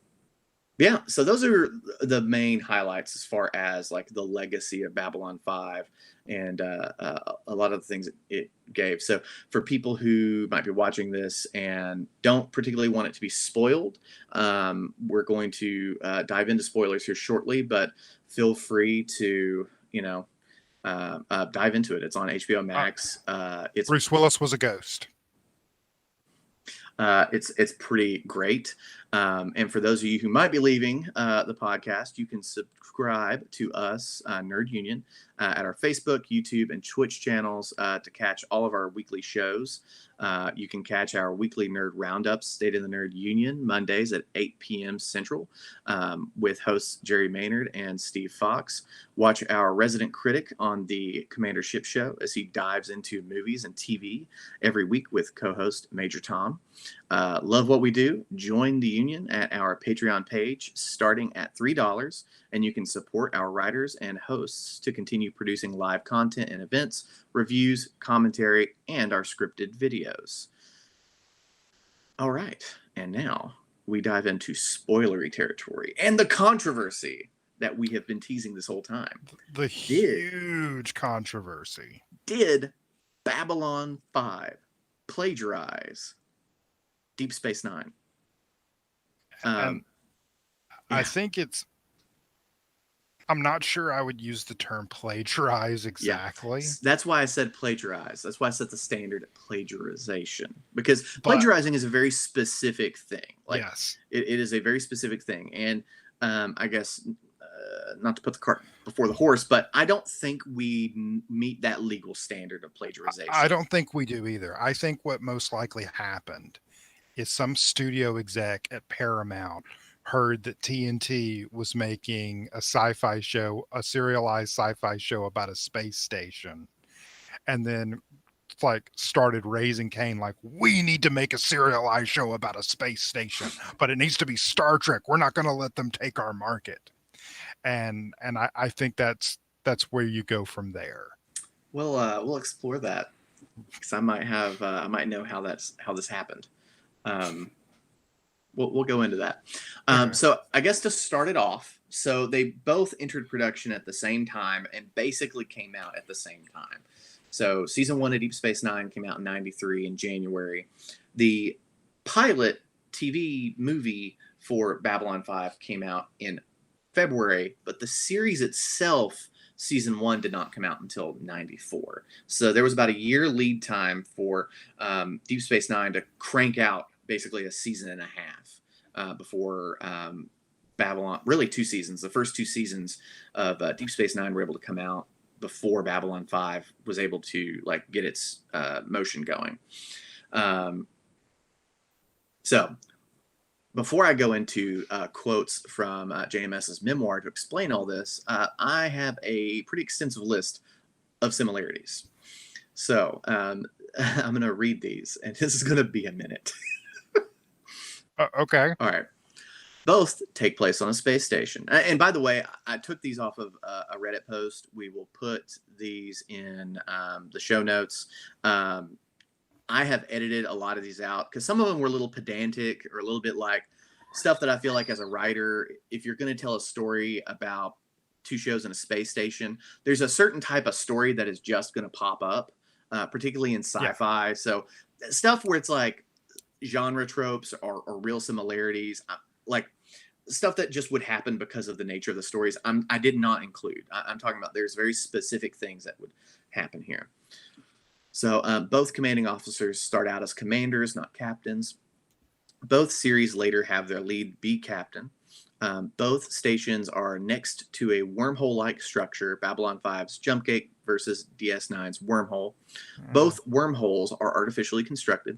yeah, so those are the main highlights as far as like the legacy of Babylon 5 and a lot of the things it gave. So for people who might be watching this and don't particularly want it to be spoiled, we're going to dive into spoilers here shortly, but feel free to, dive into it. It's on HBO Uh, Max. It's Bruce Willis was a ghost. it's pretty great. And for those of you who might be leaving the podcast, you can subscribe to us, Nerd Union, at our Facebook, YouTube, and Twitch channels to catch all of our weekly shows. You can catch our weekly Nerd Roundups, State of the Nerd Union, Mondays at 8 p.m. Central, with hosts Jerry Maynard and Steve Fox. Watch our resident critic on the Commander Ship Show as he dives into movies and TV every week with co-host Major Tom. Love what we do? Join the Union at our Patreon page starting at $3, and you can support our writers and hosts to continue producing live content and events, reviews, commentary, and our scripted videos. All right, and now we dive into spoilery territory and the controversy that we have been teasing this whole time. The huge controversy. Did Babylon 5 plagiarize Deep Space Nine? I think I'm not sure I would use the term plagiarize exactly. Yeah. That's why I said plagiarize. That's why I set the standard at plagiarization, because plagiarizing is a very specific thing. Yes, it is a very specific thing. And I guess not to put the cart before the horse, but I don't think we meet that legal standard of plagiarization. I don't think we do either. I think what most likely happened is some studio exec at Paramount heard that TNT was making a sci-fi show, a serialized sci-fi show about a space station, and then started raising Cain, we need to make a serialized show about a space station, but it needs to be Star Trek. We're not going to let them take our market. And I think that's where you go from there. Well, we'll explore that, because I might know how this happened. We'll go into that. So I guess to start it off, so they both entered production at the same time and basically came out at the same time. So season 1 of Deep Space Nine came out in '93 in January. The pilot TV movie for Babylon 5 came out in February, but the series itself, season 1, did not come out until '94. So there was about a year lead time for Deep Space Nine to crank out basically a season and a half before Babylon, really 2 seasons. The first 2 seasons of Deep Space Nine were able to come out before Babylon 5 was able to get its motion going. So before I go into quotes from JMS's memoir to explain all this, I have a pretty extensive list of similarities. So I'm going to read these, and this is going to be a minute. Okay. All right. Both take place on a space station. And by the way, I took these off of a Reddit post. We will put these in the show notes. I have edited a lot of these out because some of them were a little pedantic or a little bit stuff that I feel like as a writer, if you're going to tell a story about 2 shows in a space station, there's a certain type of story that is just going to pop up, particularly in sci-fi. Yeah. So stuff where it's genre tropes or real similarities, stuff that just would happen because of the nature of the stories, I did not include. I'm talking about there's very specific things that would happen here. So both commanding officers start out as commanders, not captains. Both series later have their lead be captain. Both stations are next to a wormhole-like structure, Babylon 5's jump gate versus DS9's wormhole. Both wormholes are artificially constructed.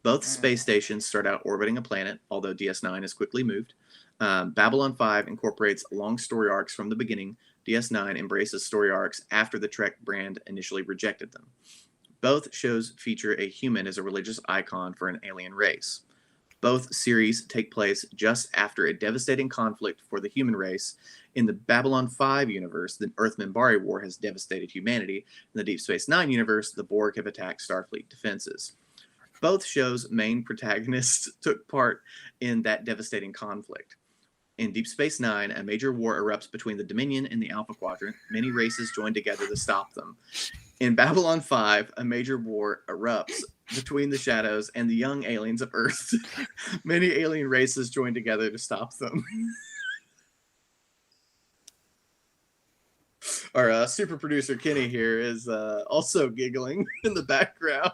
Both space stations start out orbiting a planet, although DS9 is quickly moved. Babylon 5 incorporates long story arcs from the beginning. DS9 embraces story arcs after the Trek brand initially rejected them. Both shows feature a human as a religious icon for an alien race. Both series take place just after a devastating conflict for the human race. In the Babylon 5 universe, the Earth-Minbari War has devastated humanity. In the Deep Space Nine universe, the Borg have attacked Starfleet defenses. Both shows' main protagonists took part in that devastating conflict. In Deep Space Nine, a major war erupts between the Dominion and the Alpha Quadrant. Many races join together to stop them. In Babylon 5, a major war erupts between the Shadows and the young aliens of Earth. Many alien races join together to stop them. Our super producer Kenny here is also giggling in the background.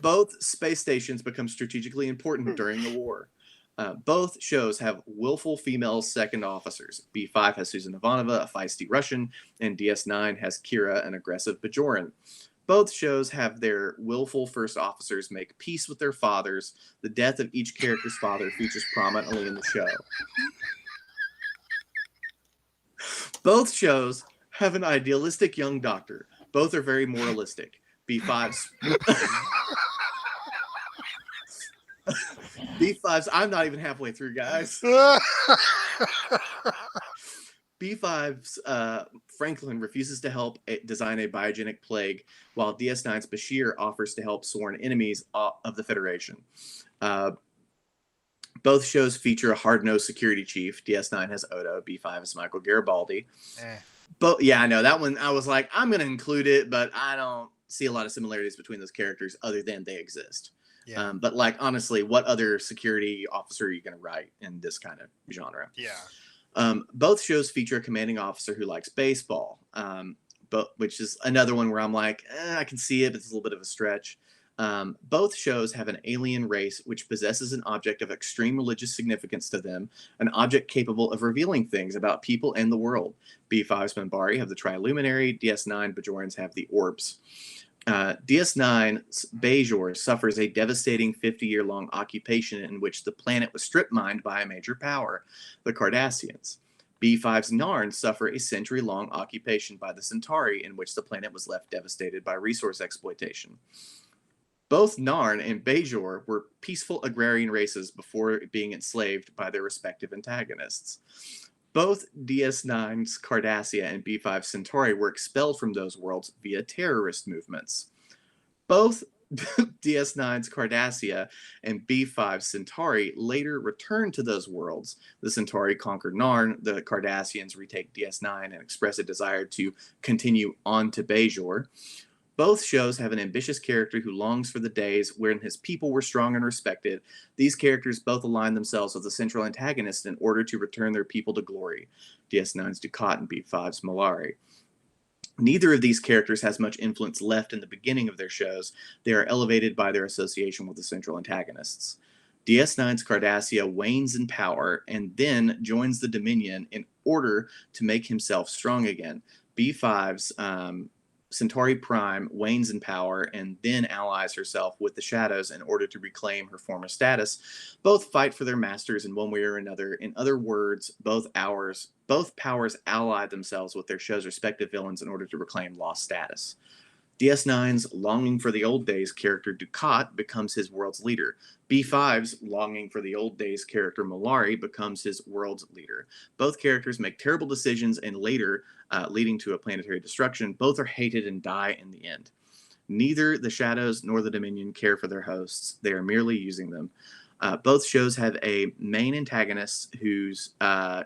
Both space stations become strategically important during the war. Both shows have willful female second officers. B5 has Susan Ivanova, a feisty Russian, and DS9 has Kira, an aggressive Bajoran. Both shows have their willful first officers make peace with their fathers. The death of each character's father features prominently in the show. Both shows have an idealistic young doctor. Both are very moralistic. B5's B5's I'm not even halfway through, guys. B5's Franklin refuses to help design a biogenic plague, while DS9's Bashir offers to help sworn enemies of the Federation. Both shows feature a hard-nosed security chief. DS9 has Odo. B5 has Michael Garibaldi. But yeah, I know that one. I was like, I'm going to include it, but I don't see a lot of similarities between those characters other than they exist. Yeah. But like, honestly, what other security officer are you going to write in this kind of genre? Yeah. Both shows feature a commanding officer who likes baseball, but which is another one where I'm like, I can see it, but it's a little bit of a stretch. Both shows have an alien race which possesses an object of extreme religious significance to them, an object capable of revealing things about people and the world. B5's Minbari have the Triluminary, DS9 Bajorans have the Orbs. DS9's Bajor suffers a devastating 50-year-long occupation in which the planet was strip-mined by a major power, the Cardassians. B5's Narn suffer a century-long occupation by the Centauri in which the planet was left devastated by resource exploitation. Both Narn and Bajor were peaceful agrarian races before being enslaved by their respective antagonists. Both DS9's Cardassia and B5's Centauri were expelled from those worlds via terrorist movements. Both DS9's Cardassia and B5's Centauri later returned to those worlds. The Centauri conquered Narn, the Cardassians retake DS9 and express a desire to continue on to Bajor. Both shows have an ambitious character who longs for the days when his people were strong and respected. These characters both align themselves with the central antagonist in order to return their people to glory. DS9's Dukat and B5's Malari. Neither of these characters has much influence left in the beginning of their shows. They are elevated by their association with the central antagonists. DS9's Cardassia wanes in power and then joins the Dominion in order to make himself strong again. B5's Centauri Prime wanes in power and then allies herself with the Shadows in order to reclaim her former status. Both fight for their masters in one way or another. In other words, both powers ally themselves with their show's respective villains in order to reclaim lost status. DS9's longing for the old days character Dukat becomes his world's leader. B5's longing for the old days character Malari becomes his world's leader. Both characters make terrible decisions and later leading to a planetary destruction. Both are hated and die in the end. Neither the Shadows nor the Dominion care for their hosts. They are merely using them. Both shows have a main antagonist who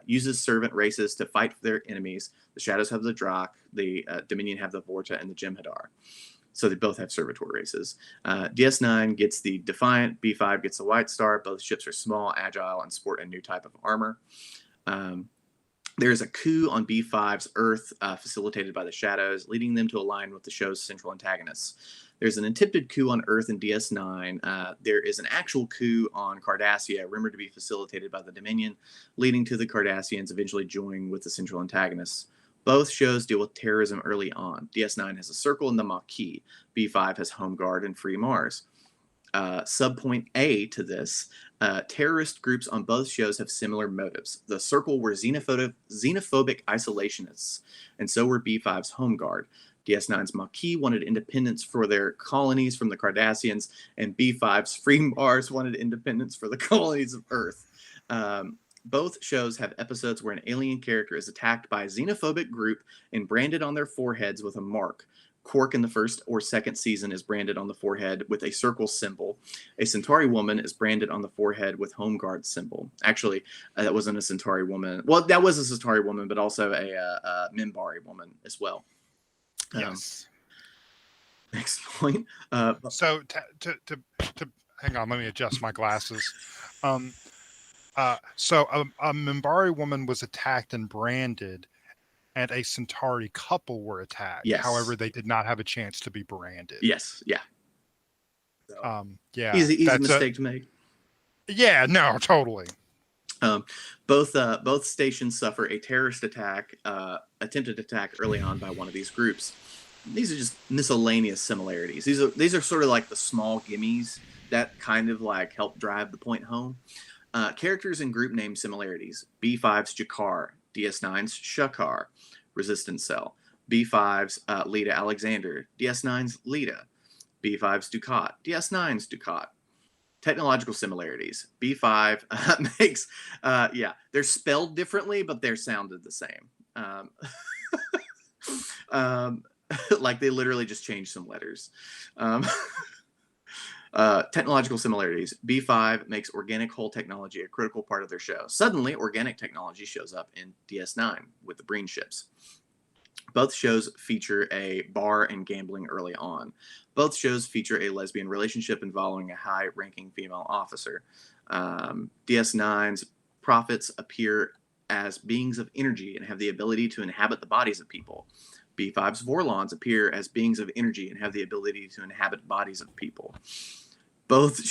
uses servant races to fight for their enemies. The Shadows have the Drakh, the Dominion have the Vorta and the Jem'Hadar. So they both have servitor races. DS9 gets the Defiant, B5 gets the White Star. Both ships are small, agile, and sport a new type of armor. There's a coup on B5's Earth facilitated by the Shadows, leading them to align with the show's central antagonists. There's an attempted coup on Earth in DS9. There is an actual coup on Cardassia, rumored to be facilitated by the Dominion, leading to the Cardassians eventually joining with the central antagonists. Both shows deal with terrorism early on. DS9 has a circle in the Maquis. B5 has Home Guard and Free Mars. Subpoint A to this, terrorist groups on both shows have similar motives. The Circle were xenophobic isolationists, and so were B5's Home Guard. DS9's Maquis wanted independence for their colonies from the Cardassians, and B5's Free Mars wanted independence for the colonies of Earth. Both shows have episodes where an alien character is attacked by a xenophobic group and branded on their foreheads with a mark. Quark in the first or second season is branded on the forehead with a circle symbol. A Centauri woman is branded on the forehead with Home Guard symbol. Actually, that wasn't a Centauri woman. Well, that was a Centauri woman, but also a Minbari woman as well. Yes. Next point. So to hang on, let me adjust my glasses. So a Minbari woman was attacked and branded, and a Centauri couple were attacked. Yes. However, they did not have a chance to be branded. Yes. Yeah. Yeah. Easy mistake to make. Yeah, no, totally. Um, both stations suffer a terrorist attack, attempted attack early on by one of these groups. These are just miscellaneous similarities. These are sort of like the small gimmies that kind of like help drive the point home. Characters and group name similarities: B5's Jakar, DS9's Shakar, Resistance Cell; B5's Lita Alexander, DS9's Lita; B5's Ducat, DS9's Ducat. Technological similarities: B5 makes, yeah, they're spelled differently, but they're sounded the same. Um, like they literally just changed some letters. Um, technological similarities: B5 makes organic whole technology a critical part of their show. Suddenly, organic technology shows up in DS9 with the Breen ships. Both shows feature a bar and gambling early on. Both shows feature a lesbian relationship involving a high ranking female officer. DS9's prophets appear as beings of energy and have the ability to inhabit the bodies of people. B5's Vorlons appear as beings of energy and have the ability to inhabit bodies of people. Both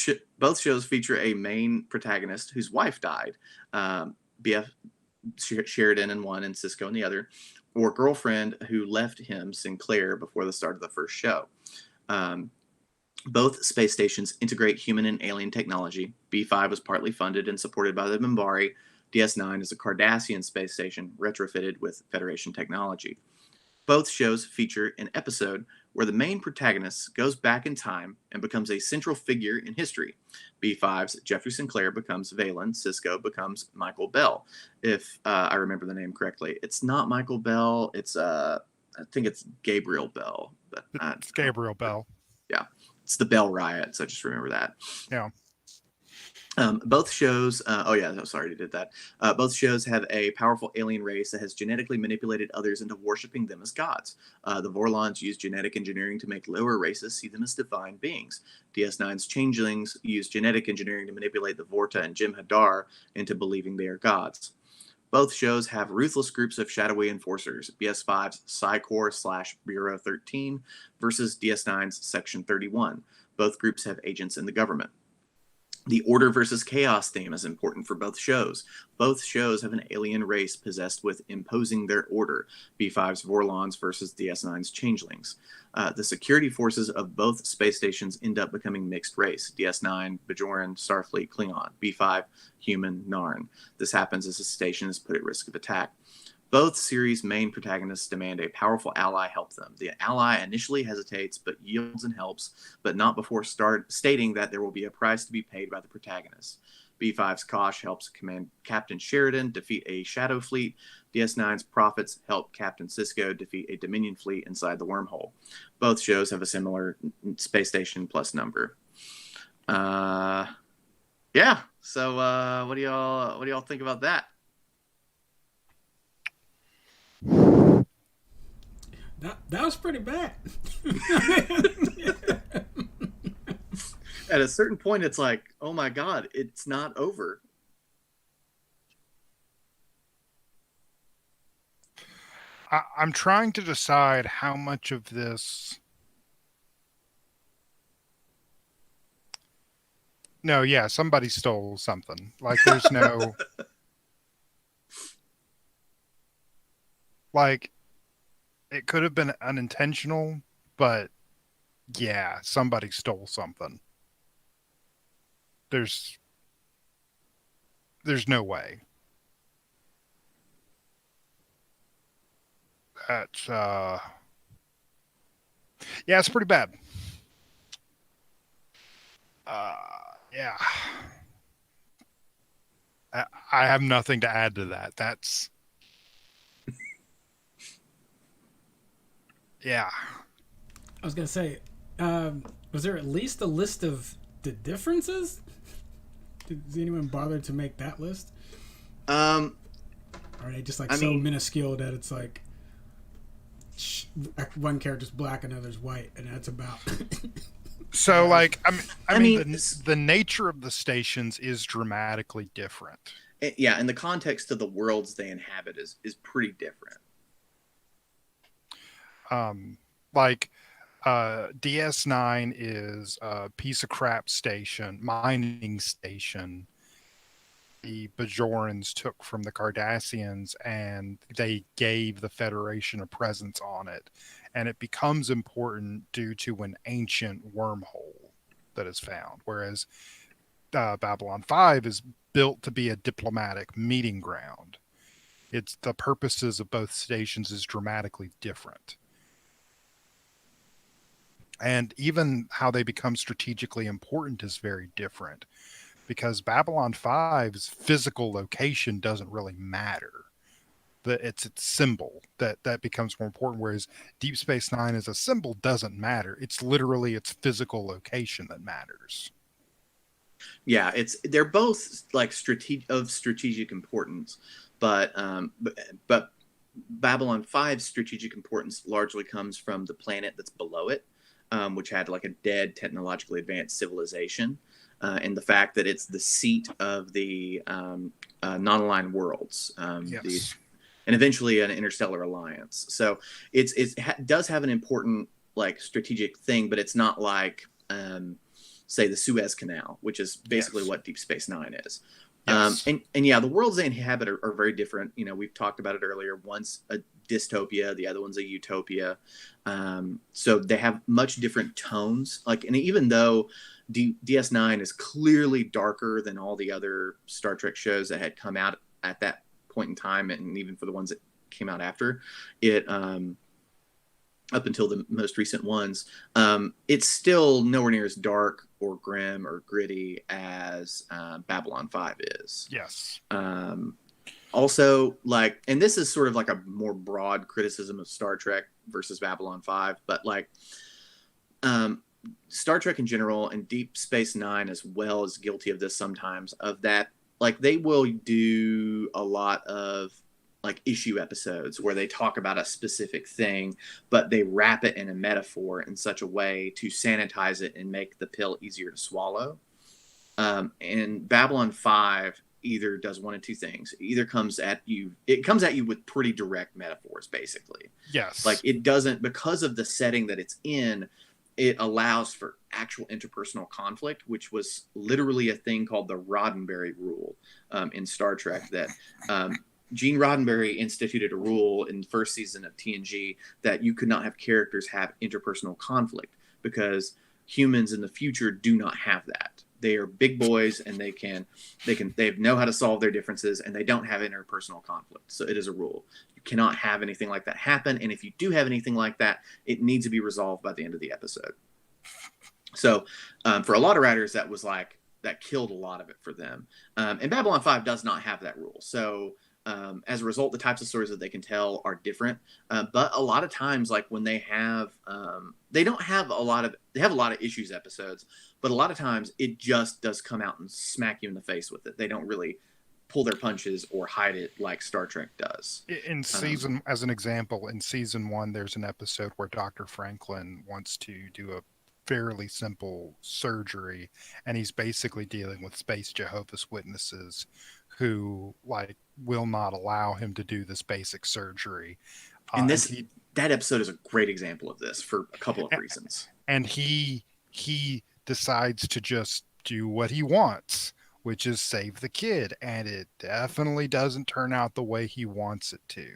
shows feature a main protagonist whose wife died. BF Sheridan in one and Cisco in the other, or girlfriend who left him, Sinclair, before the start of the first show. Both space stations integrate human and alien technology. B5 was partly funded and supported by the Minbari. DS9 is a Cardassian space station retrofitted with Federation technology. Both shows feature an episode where the main protagonist goes back in time and becomes a central figure in history. B5's Jeffrey Sinclair becomes Valen. Cisco becomes Michael Bell, if I remember the name correctly. It's not Michael Bell. It's I think it's Gabriel Bell. But It's Gabriel Bell. Yeah, it's the Bell Riot. So just remember that. Yeah. Both shows, oh yeah, no, sorry, I did that. Both shows have a powerful alien race that has genetically manipulated others into worshiping them as gods. The Vorlons use genetic engineering to make lower races see them as divine beings. DS9's changelings use genetic engineering to manipulate the Vorta and Jem'Hadar into believing they are gods. Both shows have ruthless groups of shadowy enforcers: BS5's Psi Corps / Bureau 13 versus DS9's Section 31. Both groups have agents in the government. The order versus chaos theme is important for both shows. Both shows have an alien race possessed with imposing their order: B5's Vorlons versus DS9's changelings. The security forces of both space stations end up becoming mixed race: DS9, Bajoran, Starfleet, Klingon; B5, human, Narn. This happens as the station is put at risk of attack. Both series' main protagonists demand a powerful ally help them. The ally initially hesitates, but yields and helps, but not before stating that there will be a price to be paid by the protagonist. B5's Kosh helps command Captain Sheridan defeat a shadow fleet. DS9's Prophets help Captain Cisco defeat a Dominion fleet inside the wormhole. Both shows have a similar space station plus number. Yeah. So what do y'all think about that? That was pretty bad. At a certain point, it's like, oh my God, it's not over. I'm trying to decide how much of this. No, yeah, somebody stole something. Like, there's no. Like, it could have been unintentional, but yeah, somebody stole something. There's no way. That's yeah, it's pretty bad. Yeah. I have nothing to add to that. That's yeah. I was gonna say, was there at least a list of the differences? Did anyone bother to make that list? Or are they just like minuscule that it's like one character's black, another's white, and that's about. So, like, I mean, the nature of the stations is dramatically different. Yeah, and the context of the worlds they inhabit is pretty different. Like, DS9 is a piece of crap mining station the Bajorans took from the Cardassians, and they gave the Federation a presence on it. And it becomes important due to an ancient wormhole that is found. Whereas Babylon 5 is built to be a diplomatic meeting ground. It's the purposes of both stations is dramatically different. And even how they become strategically important is very different, because Babylon 5's physical location doesn't really matter. It's its symbol that becomes more important, whereas Deep Space Nine as a symbol doesn't matter. It's literally its physical location that matters. Yeah, they're both like strategic importance, but Babylon 5's strategic importance largely comes from the planet that's below it, which had like a dead, technologically advanced civilization, and the fact that it's the seat of the non-aligned worlds, Yes. and eventually an interstellar alliance. So it does have an important like strategic thing, but it's not like say the Suez Canal, which is basically what Deep Space Nine is. Yes. And yeah, the worlds they inhabit are very different. You know, we've talked about it earlier. One's a dystopia, the other one's a utopia. So they have much different tones. Like, and even though DS9 is clearly darker than all the other Star Trek shows that had come out at that point in time, and even for the ones that came out after it, up until the most recent ones, it's still nowhere near as dark or grim or gritty as Babylon 5 is. Yes. Also, like, and this is sort of like a more broad criticism of Star Trek versus Babylon 5, but like Star Trek in general and Deep Space Nine as well is guilty of this sometimes, of that, like, they will do a lot of like issue episodes where they talk about a specific thing, but they wrap it in a metaphor in such a way to sanitize it and make the pill easier to swallow. And Babylon 5 either does one of two things. It comes at you with pretty direct metaphors, basically. Yes. Like, it doesn't, because of the setting that it's in, it allows for actual interpersonal conflict, which was literally a thing called the Roddenberry rule in Star Trek, that Gene Roddenberry instituted a rule in the first season of TNG that you could not have characters have interpersonal conflict, because humans in the future do not have that. They are big boys, and they know how to solve their differences, and they don't have interpersonal conflict. So it is a rule. You cannot have anything like that happen. And if you do have anything like that, it needs to be resolved by the end of the episode. So for a lot of writers, that killed a lot of it for them. And Babylon 5 does not have that rule. So as a result, the types of stories that they can tell are different. But a lot of times, like when they have a lot of issues episodes, but a lot of times it just does come out and smack you in the face with it. They don't really pull their punches or hide it like Star Trek does. As an example, in season 1, there's an episode where Dr. Franklin wants to do a fairly simple surgery, and he's basically dealing with space Jehovah's Witnesses who will not allow him to do this basic surgery. And that episode is a great example of this for a couple of reasons. And he decides to just do what he wants, which is save the kid, and it definitely doesn't turn out the way he wants it to.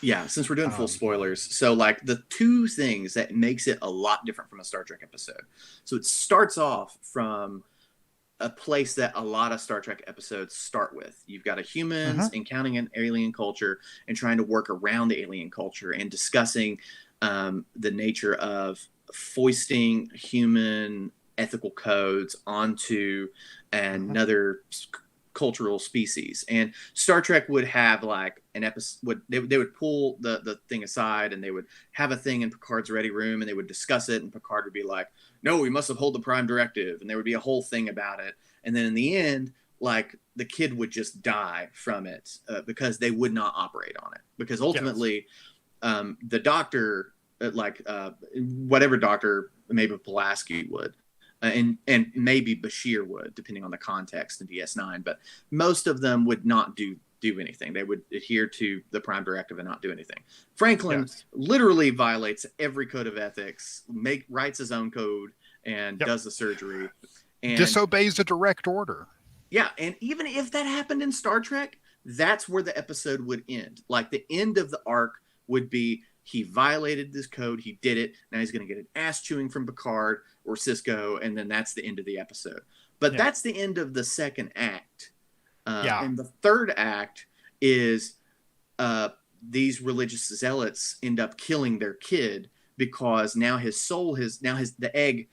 Yeah, since we're doing full spoilers, so like the two things that makes it a lot different from a Star Trek episode. So it starts off from a place that a lot of Star Trek episodes start with. You've got humans encountering an alien culture and trying to work around the alien culture and discussing the nature of foisting human ethical codes onto another cultural species. And Star Trek would have like an episode, they would pull the thing aside, and they would have a thing in Picard's ready room, and they would discuss it, and Picard would be like, no, we must uphold the Prime Directive, and there would be a whole thing about it. And then in the end, like, the kid would just die from it because they would not operate on it, because ultimately the doctor, whatever doctor, maybe Pulaski would, and maybe Bashir would, depending on the context in DS9, but most of them would not do do anything. They would adhere to the Prime Directive and not do anything. Franklin Yes. literally violates every code of ethics, writes his own code, and Yep. does the surgery. And Disobeys a direct order. yeah, and even if that happened in Star Trek, that's where the episode would end. Like the end of the arc would be he violated this code, he did it, now he's going to get an ass chewing from Picard or Cisco, and then that's the end of the episode. But that's the end of the second act. And the third act is these religious zealots end up killing their kid because now the egg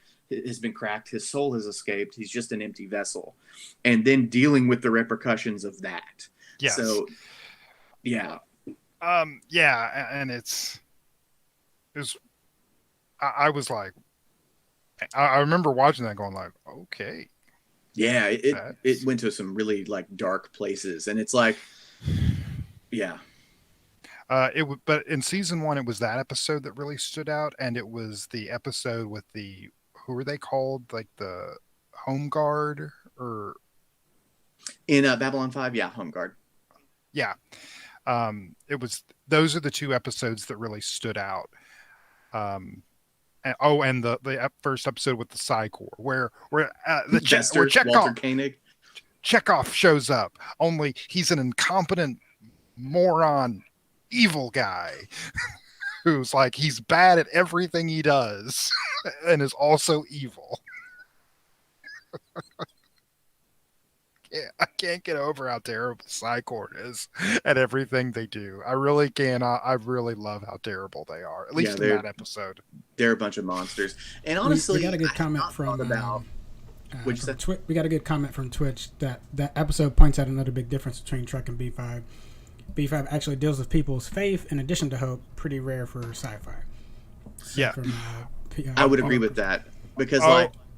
has been cracked, his soul has escaped, he's just an empty vessel, and then dealing with the repercussions of that. Yes. So yeah. And I was like, I remember watching that going like, okay. Yeah, it went to some really like dark places, and it's like, yeah. But in season 1, it was that episode that really stood out, and it was the episode with who are they called? Like the Home Guard or in Babylon 5, yeah, Home Guard. Yeah. Those are the 2 episodes that really stood out. And the first episode with the Psi Corps, where Walter Koenig. Chekhov shows up, only he's an incompetent moron evil guy who's like, he's bad at everything he does and is also evil. I can't get over how terrible Psi Corps is at everything they do. I really cannot. I really love how terrible they are, at least in that episode. They're a bunch of monsters. And honestly, we got a good comment from we got a good comment from Twitch that episode points out another big difference between Trek and B5. B5 actually deals with people's faith in addition to hope, pretty rare for sci-fi. Yeah. I would agree with that because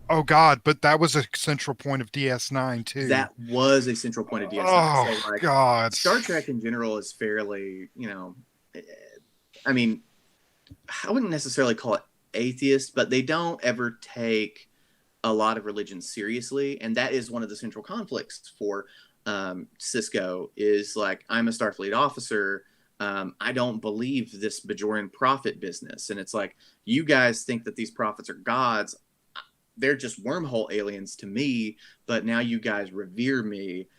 oh God, but that was a central point of DS9 too. That was a central point of DS9. Oh so, God. Star Trek in general is fairly, I mean, I wouldn't necessarily call it atheist, but they don't ever take a lot of religion seriously. And that is one of the central conflicts for Cisco is like, I'm a Starfleet officer. I don't believe this Bajoran prophet business. And it's like, you guys think that these prophets are gods. They're just wormhole aliens to me, but now you guys revere me.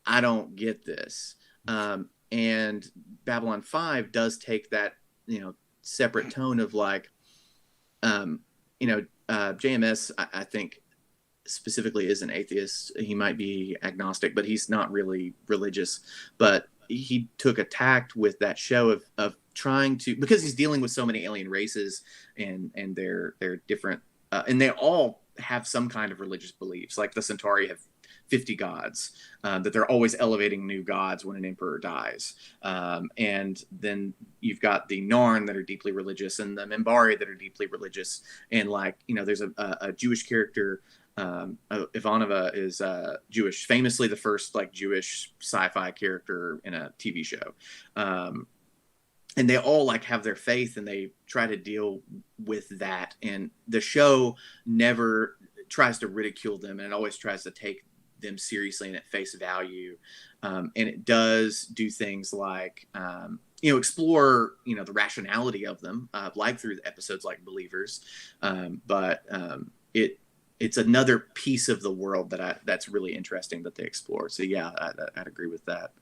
I don't get this. And Babylon 5 does take that, separate tone of like, JMS, I think specifically is an atheist. He might be agnostic, but he's not really religious. But he took a tact with that show of trying to, because he's dealing with so many alien races and they're different, and they all have some kind of religious beliefs. Like the Centauri have 50 gods, that they're always elevating new gods when an emperor dies. And then you've got the Narn that are deeply religious and the Minbari that are deeply religious. And there's a Jewish character, Ivanova is Jewish, famously the first Jewish sci-fi character in a TV show. And they all have their faith and they try to deal with that. And the show never tries to ridicule them, and it always tries to take them seriously and at face value. And it does do things like, explore, the rationality of them, through the episodes like Believers. But it's another piece of the world that's really interesting that they explore. So yeah, I'd agree with that.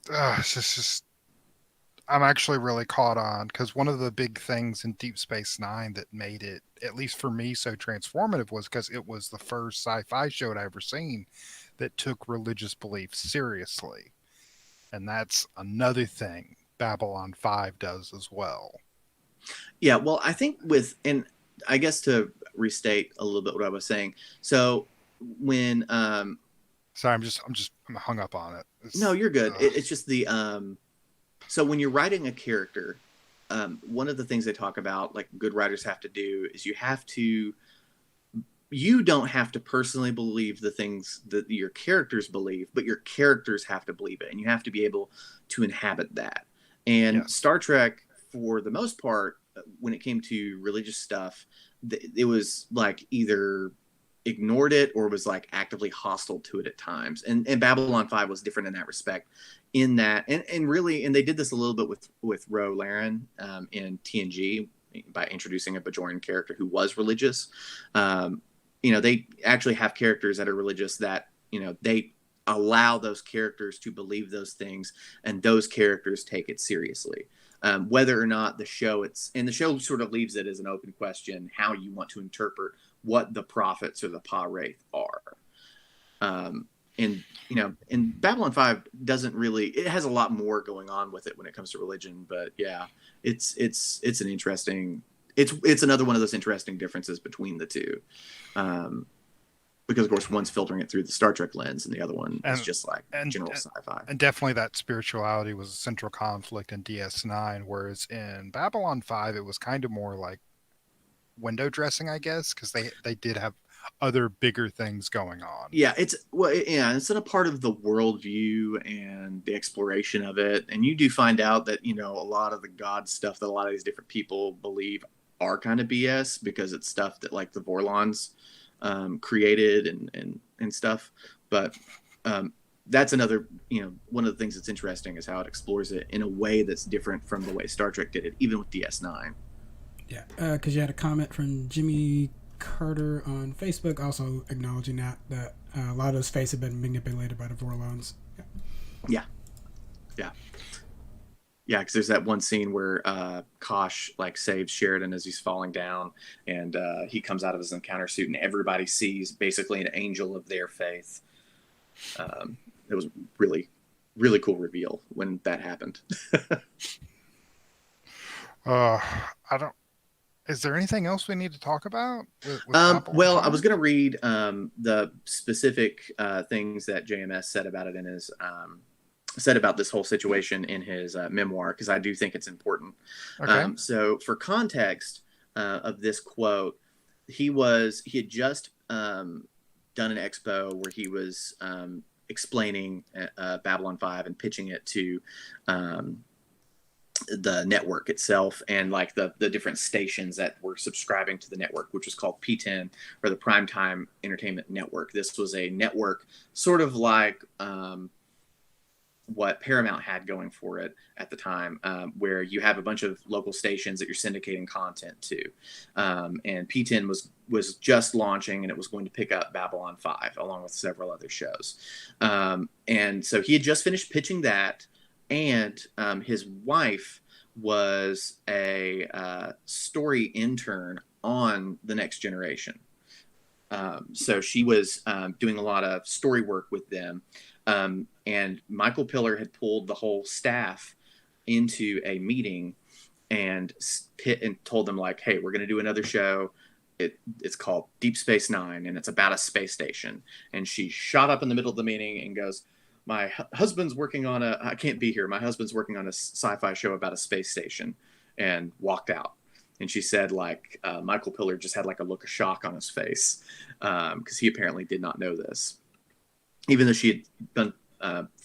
It's just I'm actually really caught on, because one of the big things in Deep Space Nine that made it, at least for me, so transformative was because it was the first sci-fi show I'd ever seen that took religious beliefs seriously. And that's another thing Babylon 5 does as well. Yeah, well, I think and I guess to restate a little bit what I was saying. So when sorry, I'm hung up on it. No, you're good. It's just the so when you're writing a character, one of the things they talk about, like good writers have to do, is you don't have to personally believe the things that your characters believe, but your characters have to believe it, and you have to be able to inhabit that. And yes. Star Trek, for the most part, when it came to religious stuff, it was either ignored it or was like actively hostile to it at times. And Babylon 5 was different in that respect, in that, and really, and they did this a little bit with Ro Laren in TNG by introducing a Bajoran character who was religious. They actually have characters that are religious that, they allow those characters to believe those things, and those characters take it seriously. Whether or not the show sort of leaves it as an open question how you want to interpret what the prophets or the Pa-wraith are. And Babylon 5 doesn't really, it has a lot more going on with it when it comes to religion, but yeah, it's an interesting, it's another one of those interesting differences between the two. Because of course one's filtering it through the Star Trek lens and the other one is just like general sci-fi. And definitely that spirituality was a central conflict in DS9, whereas in Babylon 5 it was kind of more like window dressing, I guess, because they did have other bigger things going on. Yeah, it's in a part of the worldview and the exploration of it, and you do find out that a lot of the God stuff that a lot of these different people believe are kind of BS, because it's stuff that like the Vorlons created and stuff. But that's another, one of the things that's interesting is how it explores it in a way that's different from the way Star Trek did it, even with DS9. Yeah, because you had a comment from Jimmy Carter on Facebook also acknowledging that a lot of those faces have been manipulated by the Vorlons. Yeah, because there's that one scene where Kosh like saves Sheridan as he's falling down, and he comes out of his encounter suit, and everybody sees basically an angel of their faith. It was really, really cool reveal when that happened. Is there anything else we need to talk about? Well, I was going to read the specific things that JMS said about it in his said about this whole situation in his memoir, because I do think it's important. Okay. So for context of this quote, he had just done an expo where he was explaining Babylon 5 and pitching it to the network itself, and like the different stations that were subscribing to the network, which was called P10, or the Primetime Entertainment Network. This was a network sort of like what Paramount had going for it at the time, where you have a bunch of local stations that you're syndicating content to. And P10 was just launching, and it was going to pick up Babylon 5 along with several other shows. And so he had just finished pitching that, and his wife was a story intern on The Next Generation. So she was doing a lot of story work with them. And Michael Piller had pulled the whole staff into a meeting and told them like, hey, we're going to do another show. It's called Deep Space Nine, and it's about a space station. And she shot up in the middle of the meeting and goes, my husband's working on I can't be here. My husband's working on a sci-fi show about a space station, and walked out. And she said like Michael Piller just had like a look of shock on his face because he apparently did not know this, even though she had done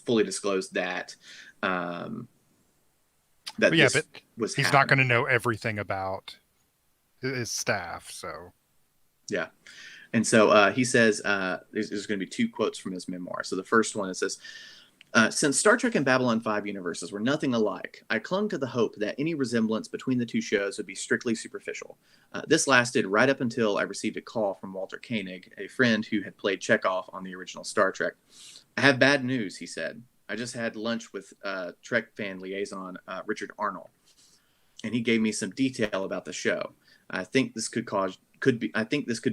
fully disclosed that but he's happening. Not going to know everything about his staff. So yeah. And so he says, there's going to be two quotes from his memoir. So the first one, it says, since Star Trek and Babylon 5 universes were nothing alike, I clung to the hope that any resemblance between the two shows would be strictly superficial. This lasted right up until I received a call from Walter Koenig, a friend who had played Chekhov on the original Star Trek. I have bad news, he said. I just had lunch with Trek fan liaison Richard Arnold, and he gave me some detail about the show. I think this could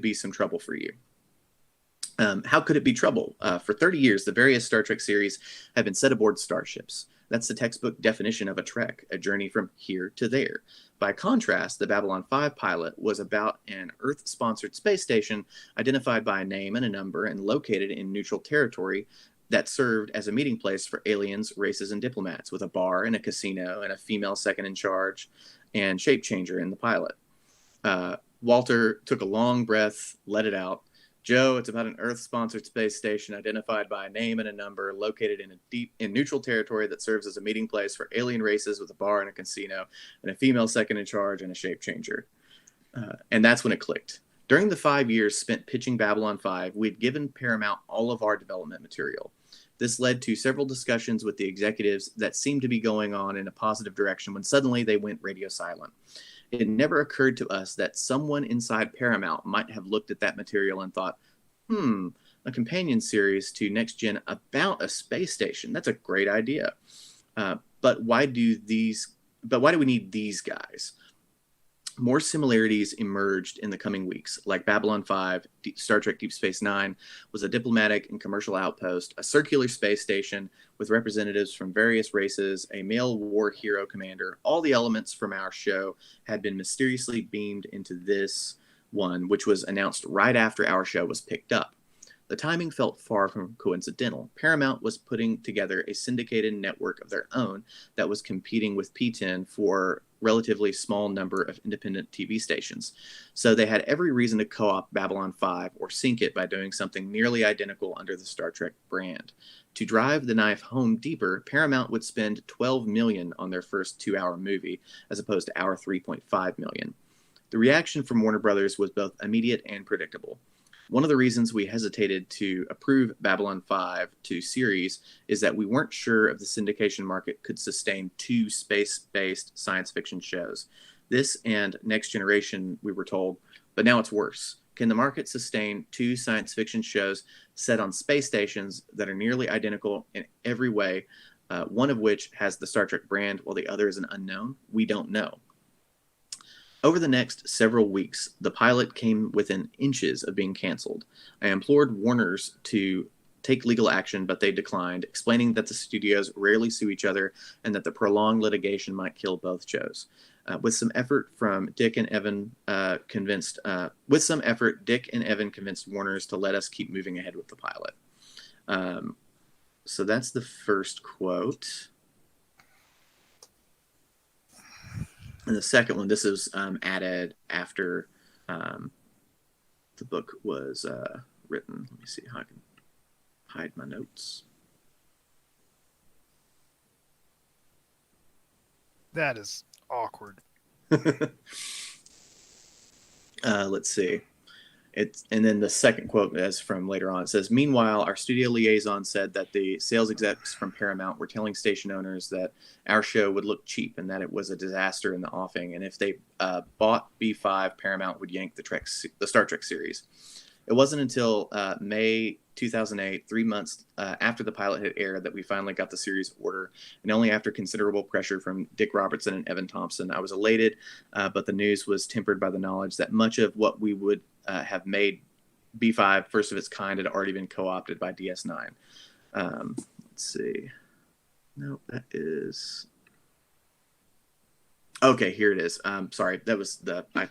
be some trouble for you. How could it be trouble? For 30 years, the various Star Trek series have been set aboard starships. That's the textbook definition of a trek, a journey from here to there. By contrast, the Babylon 5 pilot was about an Earth-sponsored space station identified by a name and a number and located in neutral territory that served as a meeting place for aliens, races, and diplomats, with a bar and a casino and a female second in charge and shape changer in the pilot. Walter took a long breath, let it out. Joe, it's about an Earth-sponsored space station identified by a name and a number, located in neutral territory that serves as a meeting place for alien races, with a bar and a casino and a female second in charge and a shape changer. And that's when it clicked. During the 5 years spent pitching Babylon 5, we'd given Paramount all of our development material. This led to several discussions with the executives that seemed to be going on in a positive direction when suddenly they went radio silent. It never occurred to us that someone inside Paramount might have looked at that material and thought, a companion series to Next Gen about a space station. That's a great idea. But why do we need these guys? More similarities emerged in the coming weeks, like Babylon 5, Star Trek Deep Space Nine was a diplomatic and commercial outpost, a circular space station with representatives from various races, a male war hero commander. All the elements from our show had been mysteriously beamed into this one, which was announced right after our show was picked up. The timing felt far from coincidental. Paramount was putting together a syndicated network of their own that was competing with P10 for relatively small number of independent TV stations. So they had every reason to co-opt Babylon 5 or sink it by doing something nearly identical under the Star Trek brand. To drive the knife home deeper, Paramount would spend $12 million on their first 2-hour movie, as opposed to our $3.5 million. The reaction from Warner Brothers was both immediate and predictable. One of the reasons we hesitated to approve Babylon 5 to series is that we weren't sure if the syndication market could sustain 2 space-based science fiction shows. This and Next Generation, we were told, but now it's worse. Can the market sustain 2 science fiction shows set on space stations that are nearly identical in every way, one of which has the Star Trek brand while the other is an unknown? We don't know. Over the next several weeks, the pilot came within inches of being canceled. I implored Warner's to take legal action, but they declined, explaining that the studios rarely sue each other and that the prolonged litigation might kill both shows. With some effort, Dick and Evan convinced Warner's to let us keep moving ahead with the pilot. So that's the first quote. And the second one, this is added after the book was written. Let me see how I can hide my notes. That is awkward. Let's see. And then the second quote is from later on. It says, "Meanwhile, our studio liaison said that the sales execs from Paramount were telling station owners that our show would look cheap and that it was a disaster in the offing. And if they bought B5, Paramount would yank the Star Trek series." It wasn't until May 2008, 3 months after the pilot had aired, that we finally got the series order. And only after considerable pressure from Dick Robertson and Evan Thompson. I was elated, but the news was tempered by the knowledge that much of what we would have made B5 first of its kind had already been co-opted by DS9. Let's see. No, that is... Okay, here it is. Sorry, that was I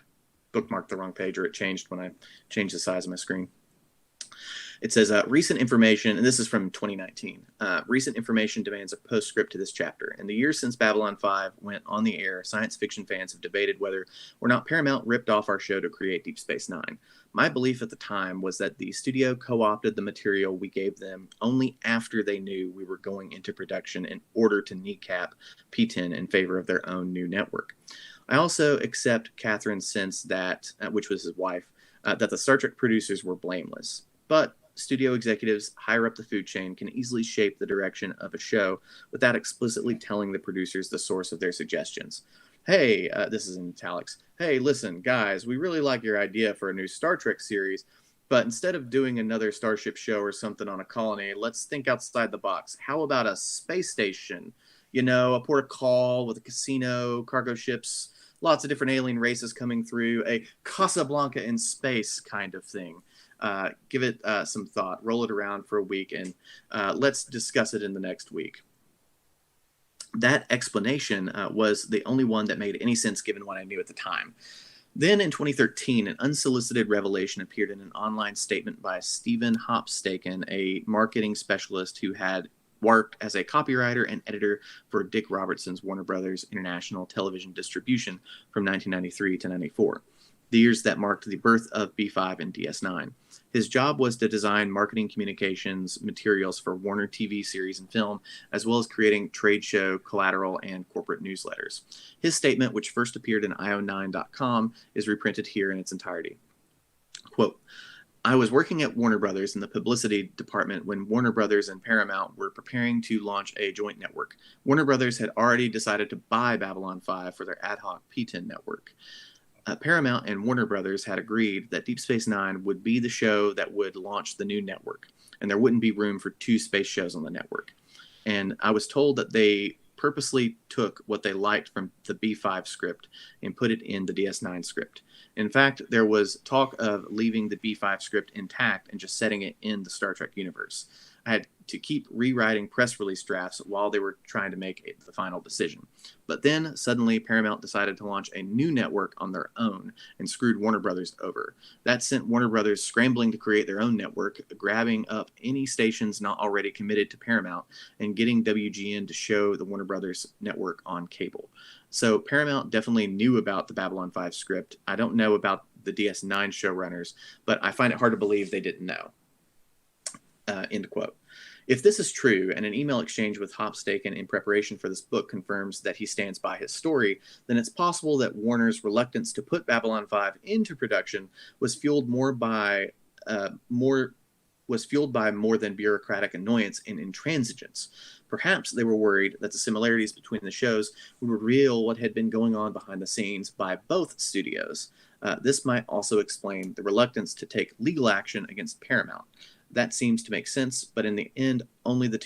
bookmarked the wrong page, or it changed when I changed the size of my screen. It says, recent information, and this is from 2019. Recent information demands a postscript to this chapter. In the years since Babylon 5 went on the air, science fiction fans have debated whether or not Paramount ripped off our show to create Deep Space Nine. My belief at the time was that the studio co-opted the material we gave them only after they knew we were going into production in order to kneecap P10 in favor of their own new network. I also accept Catherine's sense that, which was his wife, that the Star Trek producers were blameless. But studio executives higher up the food chain can easily shape the direction of a show without explicitly telling the producers the source of their suggestions. Hey, this is in italics. Hey, listen, guys, we really like your idea for a new Star Trek series, but instead of doing another Starship show or something on a colony, let's think outside the box. How about a space station? You know, a port of call with a casino, cargo ships, lots of different alien races coming through, a Casablanca in space kind of thing. Give it some thought, roll it around for a week, and let's discuss it in the next week. That explanation was the only one that made any sense given what I knew at the time. Then in 2013, an unsolicited revelation appeared in an online statement by Stephen Hopstaken, a marketing specialist who had worked as a copywriter and editor for Dick Robertson's Warner Brothers International Television Distribution from 1993 to 94. The years that marked the birth of B5 and DS9. His job was to design marketing communications materials for Warner TV series and film, as well as creating trade show, collateral, and corporate newsletters. His statement, which first appeared in io9.com, is reprinted here in its entirety. Quote, I was working at Warner Brothers in the publicity department when Warner Brothers and Paramount were preparing to launch a joint network. Warner Brothers had already decided to buy Babylon 5 for their ad hoc P10 network. Paramount and Warner Brothers had agreed that Deep Space Nine would be the show that would launch the new network, and there wouldn't be room for 2 space shows on the network. And I was told that they purposely took what they liked from the B5 script and put it in the DS9 script. In fact, there was talk of leaving the B5 script intact and just setting it in the Star Trek universe. I had to keep rewriting press release drafts while they were trying to make the final decision. But then suddenly Paramount decided to launch a new network on their own and screwed Warner Brothers over. That sent Warner Brothers scrambling to create their own network, grabbing up any stations not already committed to Paramount and getting WGN to show the Warner Brothers network on cable. So Paramount definitely knew about the Babylon 5 script. I don't know about the DS9 showrunners, but I find it hard to believe they didn't know. End quote. If this is true, and an email exchange with Hopstaken in preparation for this book confirms that he stands by his story, then it's possible that Warner's reluctance to put Babylon 5 into production was fueled by more than bureaucratic annoyance and intransigence. Perhaps they were worried that the similarities between the shows would reveal what had been going on behind the scenes by both studios. This might also explain the reluctance to take legal action against Paramount. That seems to make sense, but in the end, only the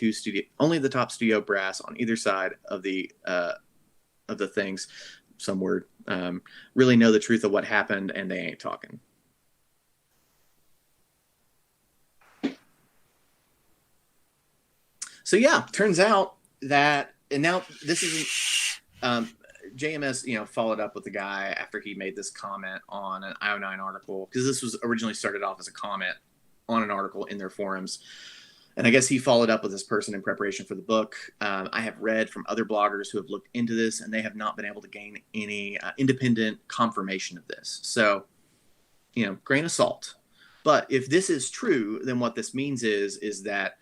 top studio brass on either side of the things, some word, really know the truth of what happened, and they ain't talking. So yeah, turns out that, and now this isn't. JMS, followed up with the guy after he made this comment on an IO9 article, because this was originally started off as a comment on an article in their forums. And I guess he followed up with this person in preparation for the book. I have read from other bloggers who have looked into this, and they have not been able to gain any independent confirmation of this. So, grain of salt. But if this is true, then what this means is that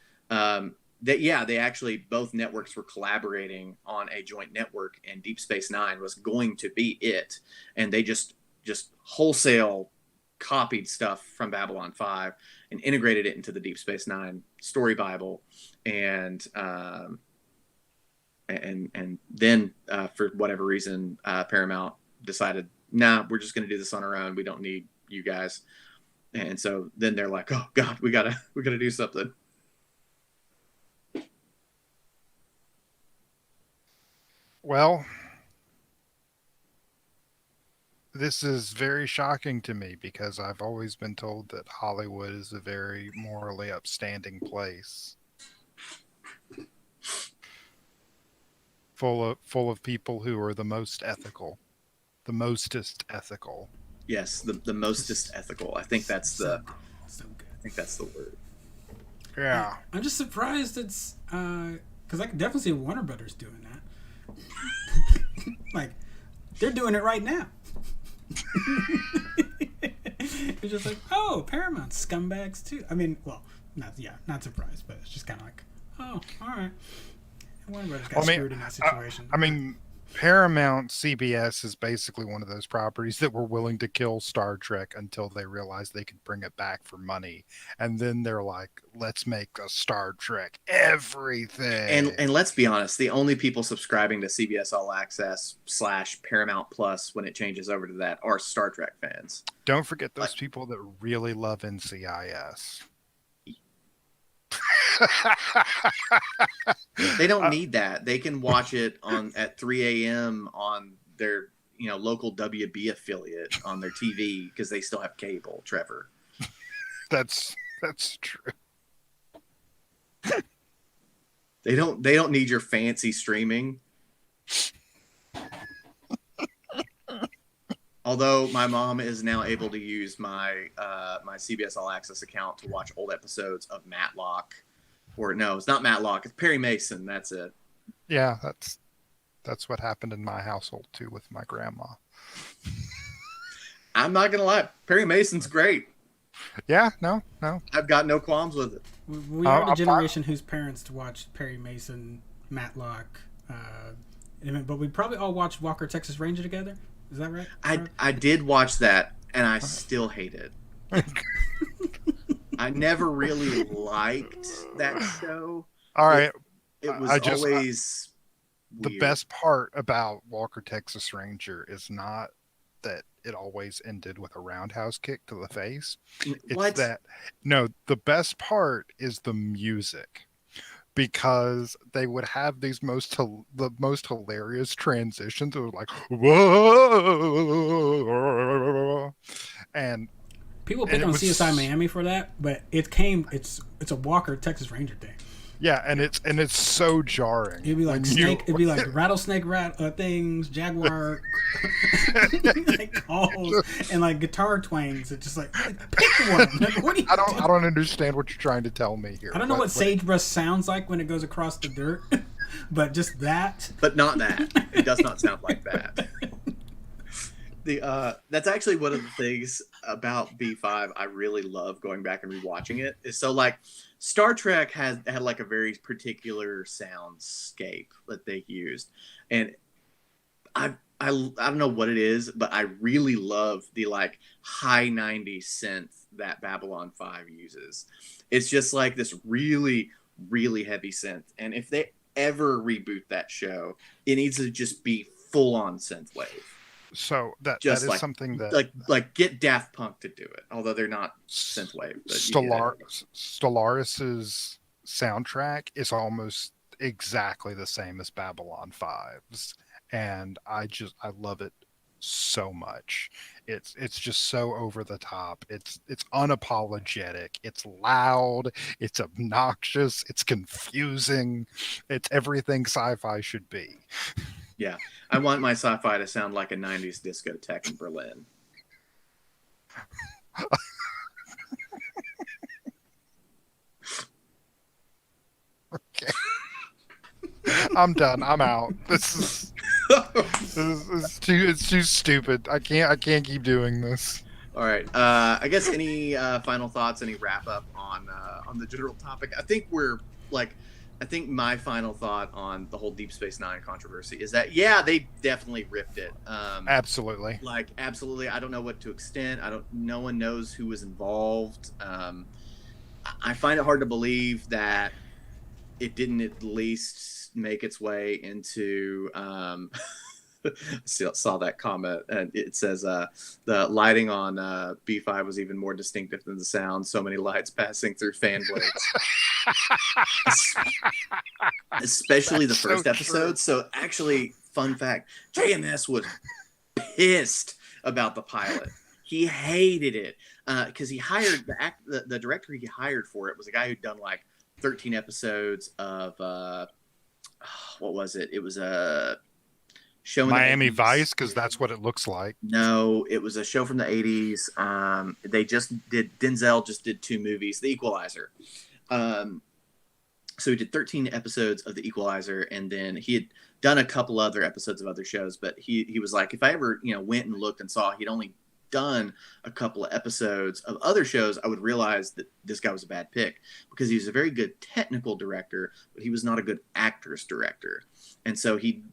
they actually, both networks were collaborating on a joint network, and Deep Space Nine was going to be it. And they just wholesale copied stuff from Babylon 5 and integrated it into the Deep Space Nine story Bible, and then for whatever reason, Paramount decided, nah, we're just going to do this on our own. We don't need you guys. And so then they're like, oh God, we gotta do something. Well, this is very shocking to me because I've always been told that Hollywood is a very morally upstanding place, full of people who are the most ethical, the mostest ethical. Yes, the mostest ethical. I think that's so good. I think that's the word. Yeah, I'm just surprised it's because I can definitely see Warner Brothers doing that. Like, they're doing it right now. It's just like, oh, Paramount scumbags too. I mean, well, not surprised, but it's just kind of like, oh, all right. Warner Brothers got screwed in that situation. I mean, Paramount CBS is basically one of those properties that were willing to kill Star Trek until they realized they could bring it back for money, and then they're like, let's make a Star Trek everything. And let's be honest, the only people subscribing to CBS All Access / Paramount Plus when it changes over to that are Star Trek fans. Don't forget those people that really love NCIS. They don't need that. They can watch it at 3 a.m. on their local WB affiliate on their TV because they still have cable. Trevor, that's true. They don't need your fancy streaming. Although my mom is now able to use my my CBS All Access account to watch old episodes of Matlock. Or no, it's not Matlock. It's Perry Mason. That's it. Yeah, that's what happened in my household too with my grandma. I'm not gonna lie, Perry Mason's great. Yeah, no. I've got no qualms with it. We are the generation whose parents watched Perry Mason, Matlock, but we probably all watched Walker Texas Ranger together. Is that right? I did watch that, and I still hate it. I never really liked that show. All right. It was I just always the weird. best part about Walker Texas Ranger is not that it always ended with a roundhouse kick to the face. It's What? that no, the best part is the music. Because they would have these the most hilarious transitions. It was like whoa, and People pick it on was CSI Miami for that, but it's a Walker Texas Ranger thing. yeah, and it's so jarring. It'd be like snake. It'd be like rattlesnake things, jaguar like calls, and like guitar twangs. It's just like pick one. I don't understand what you're trying to tell me here. I don't know what sagebrush sounds like when it goes across the dirt, but just that. But not that. It does not sound like that. That's actually one of the things about B5 I really love going back and rewatching it. Is so like Star Trek had like a very particular soundscape that they used, and I don't know what it is, but I really love the like high 90s synth that Babylon 5 uses. It's just like this really, really heavy synth. And if they ever reboot that show, it needs to just be full on synthwave. So that is like, something that like get Daft Punk to do it, although they're not synthwave. Stellaris's soundtrack is almost exactly the same as Babylon 5's, and I love it so much. It's just so over the top. It's unapologetic. It's loud. It's obnoxious. It's confusing. It's everything sci-fi should be. Yeah, I want my sci-fi to sound like a 90s discotheque in Berlin. Okay. I'm done. I'm out. This is too stupid. I can't keep doing this. All right. I guess any final thoughts, any wrap up on the general topic? I think my final thought on the whole Deep Space Nine controversy is that they definitely ripped it. Absolutely. Absolutely. I don't know what to extent. No one knows who was involved. I find it hard to believe that it didn't at least make its way into saw that comment, and it says the lighting on B5 was even more distinctive than the sound. So many lights passing through fan blades. Especially the first episode. So actually, fun fact, JMS was pissed about the pilot. He hated it because he hired the director he hired for it was a guy who'd done like 13 episodes of what was it? It was a show in Miami the 80s. Vice, because that's what it looks like. No, it was a show from the 80s. They just did Denzel just did 2 movies, The Equalizer. So he did 13 episodes of The Equalizer, and then he had done a couple other episodes of other shows. But he was like, if I ever went and looked and saw he'd only done a couple of episodes of other shows, I would realize that this guy was a bad pick because he was a very good technical director, but he was not a good actor's director. And so he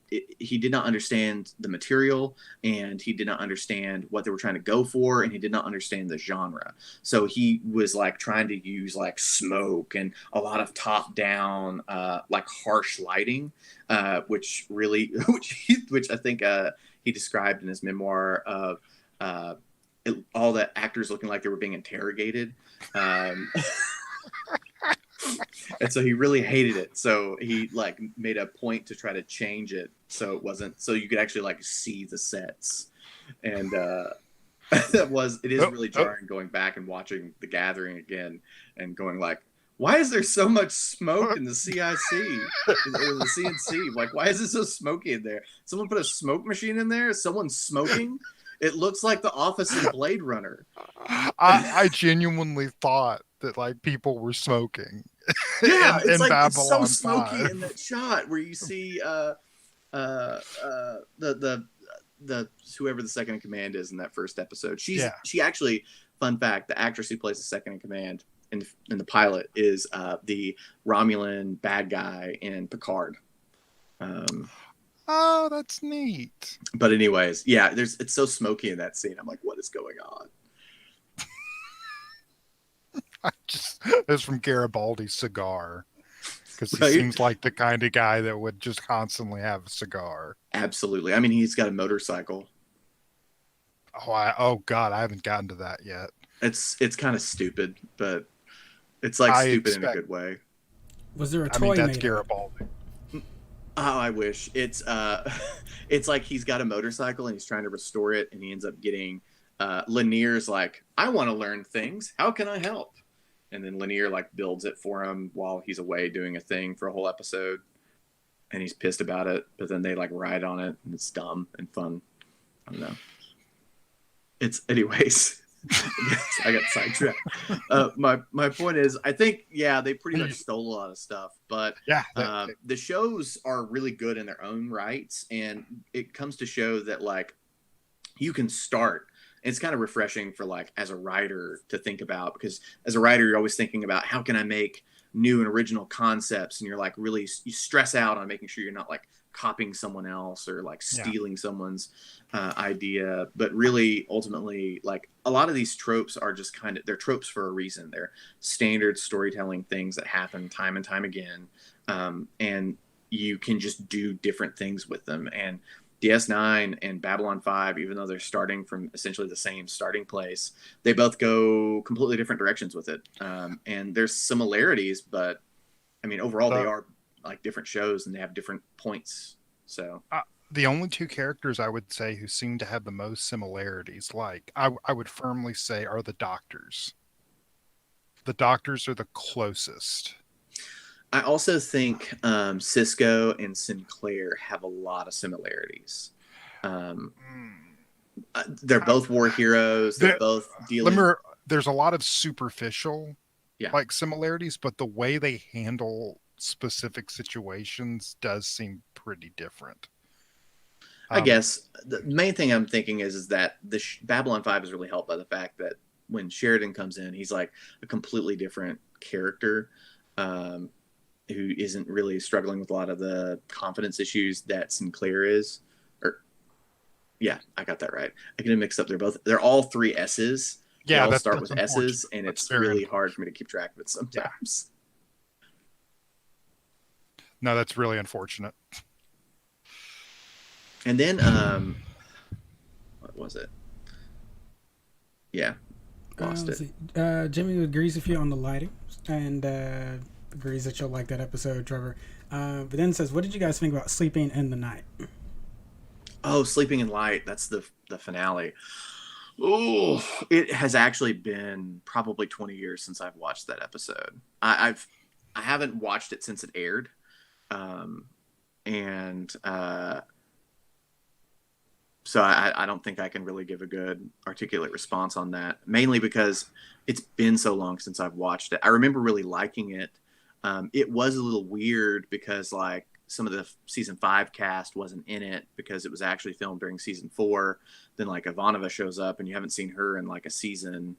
did not understand the material, and he did not understand what they were trying to go for, and he did not understand the genre. So he was like trying to use like smoke and a lot of top down like harsh lighting, which I think he described in his memoir of all the actors looking like they were being interrogated. And so he really hated it. So he like made a point to try to change it so it wasn't, so you could actually like see the sets. And it is really jarring going back and watching The Gathering again and going like, why is there so much smoke in the CIC or the CNC? Like, why is it so smoky in there? Someone put a smoke machine in there? Someone's smoking? It looks like The Office and Blade Runner. I genuinely thought that like people were smoking. Yeah, in like Babylon it's so smoky 5. in that shot where you see the whoever the second in command is in that first episode. She actually, fun fact, the actress who plays the second in command in the pilot is the Romulan bad guy in Picard. Oh, that's neat. But anyways, it's so smoky in that scene. I'm like, what is going on? It's from Garibaldi's cigar. Because he Right? seems like the kind of guy that would just constantly have a cigar. Absolutely. I mean, he's got a motorcycle. Oh God, I haven't gotten to that yet. It's kind of stupid, but it's like I stupid in a expect. good way. Was there a I mean, toy that's made of it? Garibaldi. Oh, I wish. It's it's like he's got a motorcycle and he's trying to restore it, and he ends up getting Lanier's like, I want to learn things. How can I help? And then Lanier like builds it for him while he's away doing a thing for a whole episode, and he's pissed about it. But then they like ride on it, and it's dumb and fun. I don't know. It's anyways. I got sidetracked. My point is, I think they pretty much stole a lot of stuff, but Yeah, the shows are really good in their own rights, and it comes to show that like you can start. It's kind of refreshing for like as a writer to think about, because as a writer you're always thinking about how can I make new and original concepts, and you're like really you stress out on making sure you're not like copying someone else or like stealing someone's idea. But really ultimately, like a lot of these tropes are just kind of, they're tropes for a reason. They're standard storytelling things that happen time and time again, and you can just do different things with them. And DS9 and Babylon 5, even though they're starting from essentially the same starting place, they both go completely different directions with it. And there's similarities, but I mean, overall, they are like different shows and they have different points. So the only two characters I would say who seem to have the most similarities, like I would firmly say, are the doctors. The doctors are the closest. I also think Cisco and Sinclair have a lot of similarities. They're both war heroes. They're both dealing. There's a lot of superficial like similarities, but the way they handle specific situations does seem pretty different. I guess the main thing I'm thinking is that the Babylon 5 is really helped by the fact that when Sheridan comes in, he's like a completely different character, who isn't really struggling with a lot of the confidence issues that Sinclair is. Yeah, I got that right. I get them mixed up. They're all three S's. Yeah, they all start with S's, and it's really hard for me to keep track of it sometimes. No, that's really unfortunate. And then, what was it? Yeah, lost it. Jimmy agrees with you on the lighting, and agrees that you'll like that episode, Trevor. But then says, what did you guys think about Sleeping in the Night? Oh, Sleeping in Light. That's the finale. Oh, it has actually been probably 20 years since I've watched that episode. I haven't watched it since it aired. So I don't think I can really give a good articulate response on that, mainly because it's been so long since I've watched it. I remember really liking it. It was a little weird because like some of the season 5 cast wasn't in it because it was actually filmed during season 4. Then like Ivanova shows up and you haven't seen her in like a season.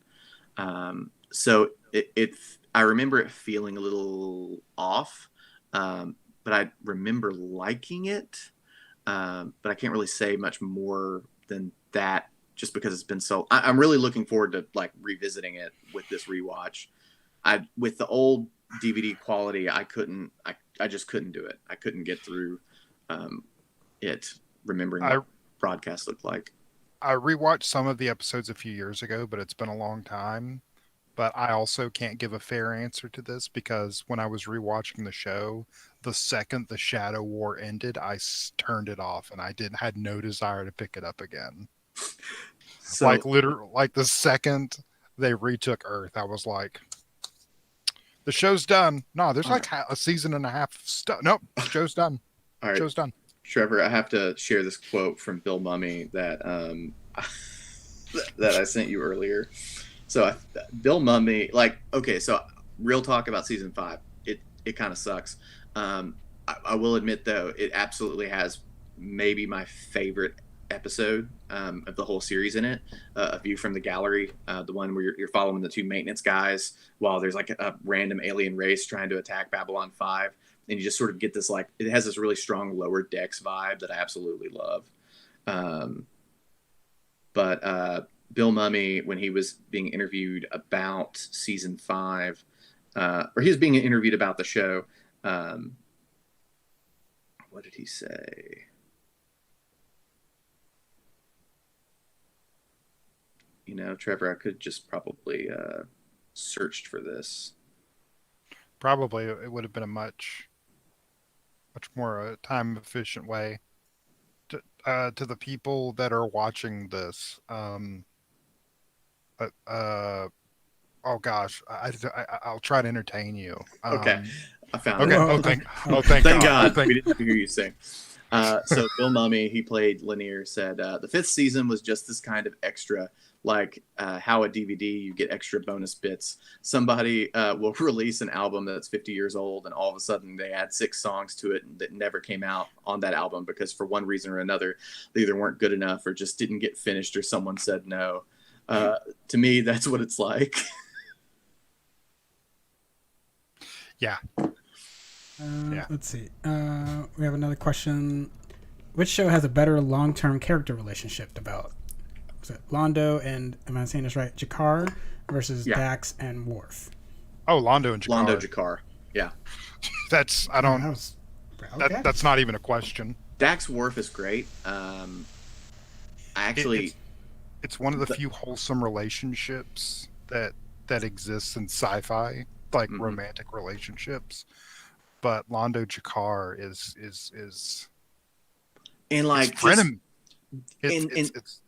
So I remember it feeling a little off, but I remember liking it. But I can't really say much more than that just because it's been so. I'm really looking forward to like revisiting it with this rewatch. With the old DVD quality, I just couldn't do it. I couldn't get through it, remembering what broadcast looked like. I rewatched some of the episodes a few years ago, but it's been a long time. But I also can't give a fair answer to this because when I was rewatching the show, the second the Shadow War ended, I turned it off and I had no desire to pick it up again. So, like the second they retook Earth, I was like, the show's done. No, there's like a season and a half of stuff. Nope, the show's done. All right, show's done. Trevor, I have to share this quote from Bill Mumy that that I sent you earlier. So Bill Mumy, like, okay, so real talk about season 5. It kind of sucks. I will admit though, it absolutely has maybe my favorite episode of the whole series in it. A View from the Gallery, the one where you're following the two maintenance guys while there's like a random alien race trying to attack Babylon 5. And you just sort of get this, like, it has this really strong Lower Decks vibe that I absolutely love. But Bill Mummy, when he was being interviewed about season 5, or he was being interviewed about the show. What did he say? You know, Trevor, I could just probably searched for this. Probably it would have been a much more time efficient way to the people that are watching this. Oh gosh, I'll try to entertain you. Okay, I found Okay. it. Thank Thank God. God. We didn't hear you sing. So Bill Mummy, he played Lanier, said the 5th season was just this kind of extra, like how a DVD you get extra bonus bits. Somebody will release an album that's 50 years old, and all of a sudden they add 6 songs to it that never came out on that album because for one reason or another they either weren't good enough or just didn't get finished or someone said no. To me, that's what it's like. Yeah. Let's see. We have another question. Which show has a better long-term character relationship developed? Was it Londo and, am I saying this right, Jakar versus Dax and Worf? Oh, Londo and Jakar. Londo Jakar. Yeah. That's that's not even a question. Dax Worf is great. It's one of the few wholesome relationships that exists in sci-fi, like romantic relationships. But Londo Jakar is and like frenemy.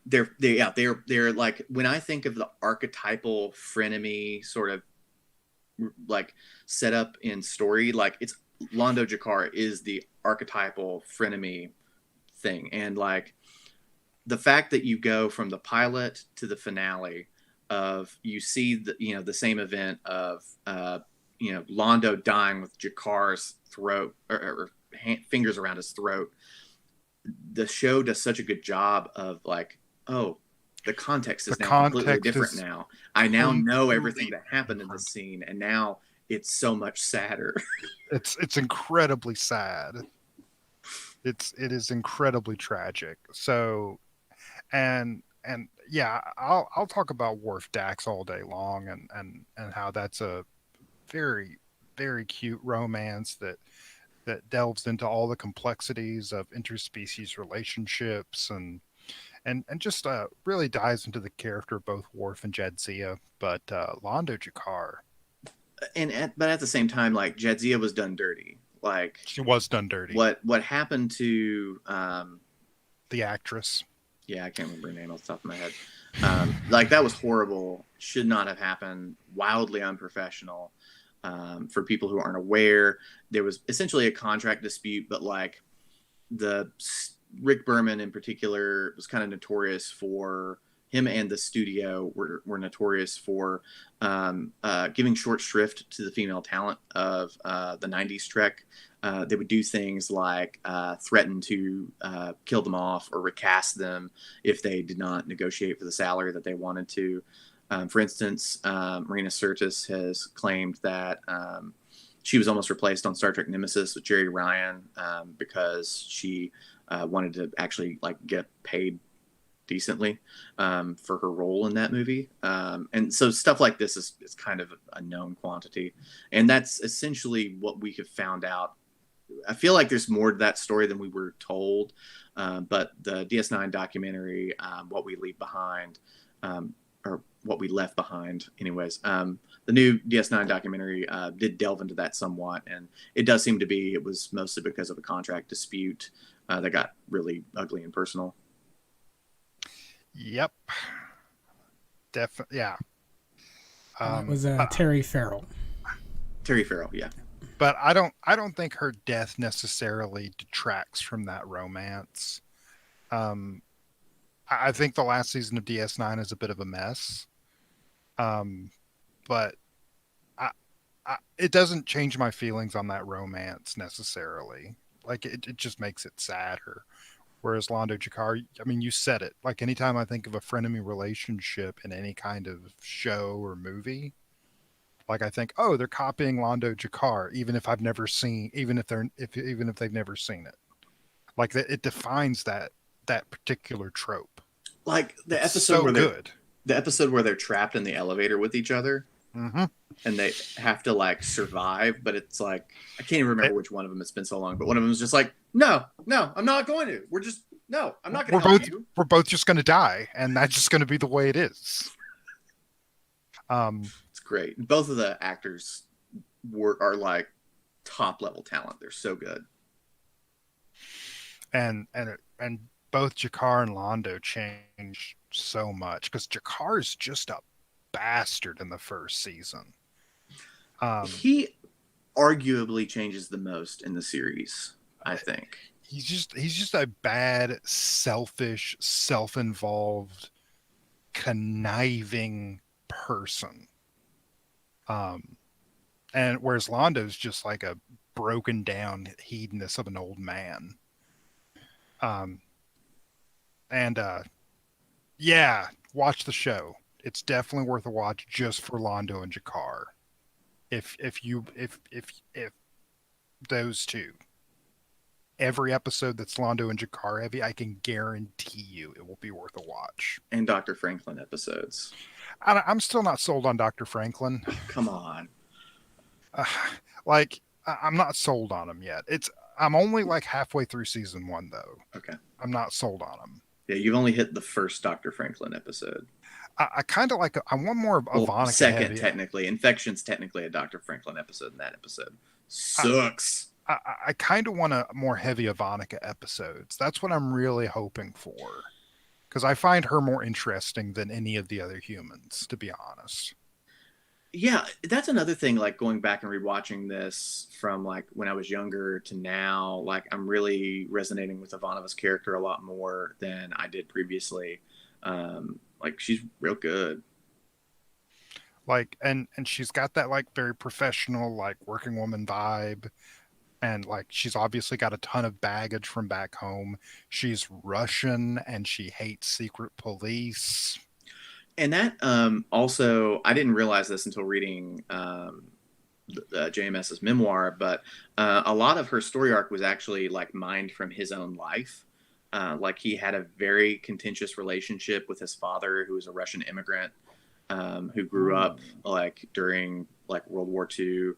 They're like, when I think of the archetypal frenemy sort of like setup in story, like it's Londo Jakar is the archetypal frenemy thing. And like the fact that you go from the pilot to the finale of, you see the same event of Londo dying with Jakar's throat or fingers around his throat. The show does such a good job of like, oh, the context is now completely different now. I now know everything that happened in this scene, and now it's so much sadder. It's incredibly sad. It is incredibly tragic. So, and yeah, I'll talk about Worf Dax all day long, and how that's a very, very cute romance that delves into all the complexities of interspecies relationships and just really dives into the character of both Worf and Jadzia. But Londo Jakar, but at the same time, like Jadzia was done dirty. Like she was done dirty. What happened to the actress? Yeah, I can't remember her name off the top of my head. Like that was horrible. Should not have happened. Wildly unprofessional. For people who aren't aware, there was essentially a contract dispute, but like Rick Berman in particular was kind of notorious for, him and the studio were notorious for giving short shrift to the female talent of the 90s Trek. They would do things like threaten to kill them off or recast them if they did not negotiate for the salary that they wanted to. For instance, Marina Sirtis has claimed that she was almost replaced on Star Trek Nemesis with Jerry Ryan because she wanted to actually like get paid decently for her role in that movie. And so stuff like this is kind of a known quantity. And that's essentially what we have found out. I feel like there's more to that story than we were told. But the DS9 documentary, What We Leave Behind, or What We Left Behind, anyways. The new DS9 documentary did delve into that somewhat, and it does seem to be it was mostly because of a contract dispute that got really ugly and personal. Yep, definitely. Yeah, that was Terry Farrell. Terry Farrell, yeah. But I don't think her death necessarily detracts from that romance. I think the last season of DS9 is a bit of a mess. But it doesn't change my feelings on that romance necessarily. Like it just makes it sadder. Whereas Londo Jakar, I mean, you said it. Like anytime I think of a frenemy relationship in any kind of show or movie, like I think, oh, they're copying Londo Jakar, even if I've never seen, even if they've never seen it. Like it defines that particular trope. Like the it's episode so where good. the episode where they're trapped in the elevator with each other, Mm-hmm. and they have to like survive, but it's like I can't even remember which one of them. It's been so long, but one of them is just like, no, I'm not going to. I'm not going to help you. We're both just going to die, and that's just going to be the way it is. It's great. Both of the actors are like top level talent. They're so good. And both Jakar and Londo changed so much because Jakar is just a bastard in the first season. He arguably changes the most in the series, I think. He's just a bad, selfish, self-involved, conniving person. And whereas Londo's just like a broken down hedonist of an old man. Yeah, watch the show. It's definitely worth a watch just for Londo and Jakar. If those two, every episode that's Londo and Jakar heavy, I can guarantee you it will be worth a watch. And Dr. Franklin episodes. I'm still not sold on Dr. Franklin. Come on. I'm not sold on him yet. I'm only like halfway through season 1 though. Okay. I'm not sold on him. Yeah, you've only hit the first Dr. Franklin episode. I kind of like. I want more of Ivanka. Second, heavy. technically, Infection's technically a Dr. Franklin episode. In that episode sucks. I kind of want a more heavy Ivanka episodes. That's what I'm really hoping for, because I find her more interesting than any of the other humans, to be honest. Yeah, that's another thing. Like going back and rewatching this from like when I was younger to now, like I'm really resonating with Ivanova's character a lot more than I did previously. Like she's real good. Like and she's got that like very professional like working woman vibe, and like she's obviously got a ton of baggage from back home. She's Russian and she hates secret police. And that also, I didn't realize this until reading JMS's memoir, but a lot of her story arc was actually like mined from his own life. Like he had a very contentious relationship with his father, who was a Russian immigrant who grew up like during like World War II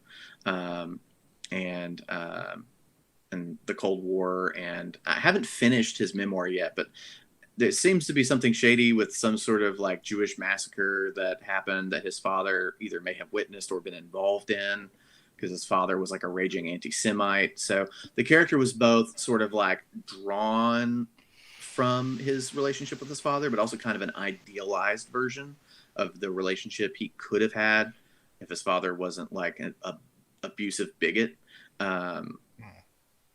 and the Cold War. And I haven't finished his memoir yet, but there seems to be something shady with some sort of like Jewish massacre that happened that his father either may have witnessed or been involved in, because his father was like a raging anti-Semite. So the character was both sort of like drawn from his relationship with his father, but also kind of an idealized version of the relationship he could have had if his father wasn't like an abusive bigot.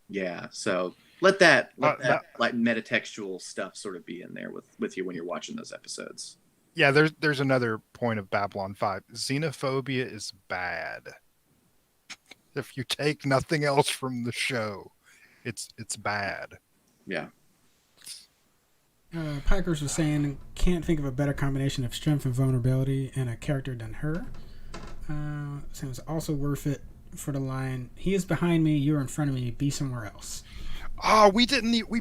Yeah, so let that like metatextual stuff sort of be in there with you when you're watching those episodes. Yeah, there's another point of Babylon 5. Xenophobia is bad. If you take nothing else from the show, it's bad. Yeah. Pikers was saying, can't think of a better combination of strength and vulnerability in a character than her. Sounds also worth it for the line, he is behind me, you're in front of me, be somewhere else. Oh, we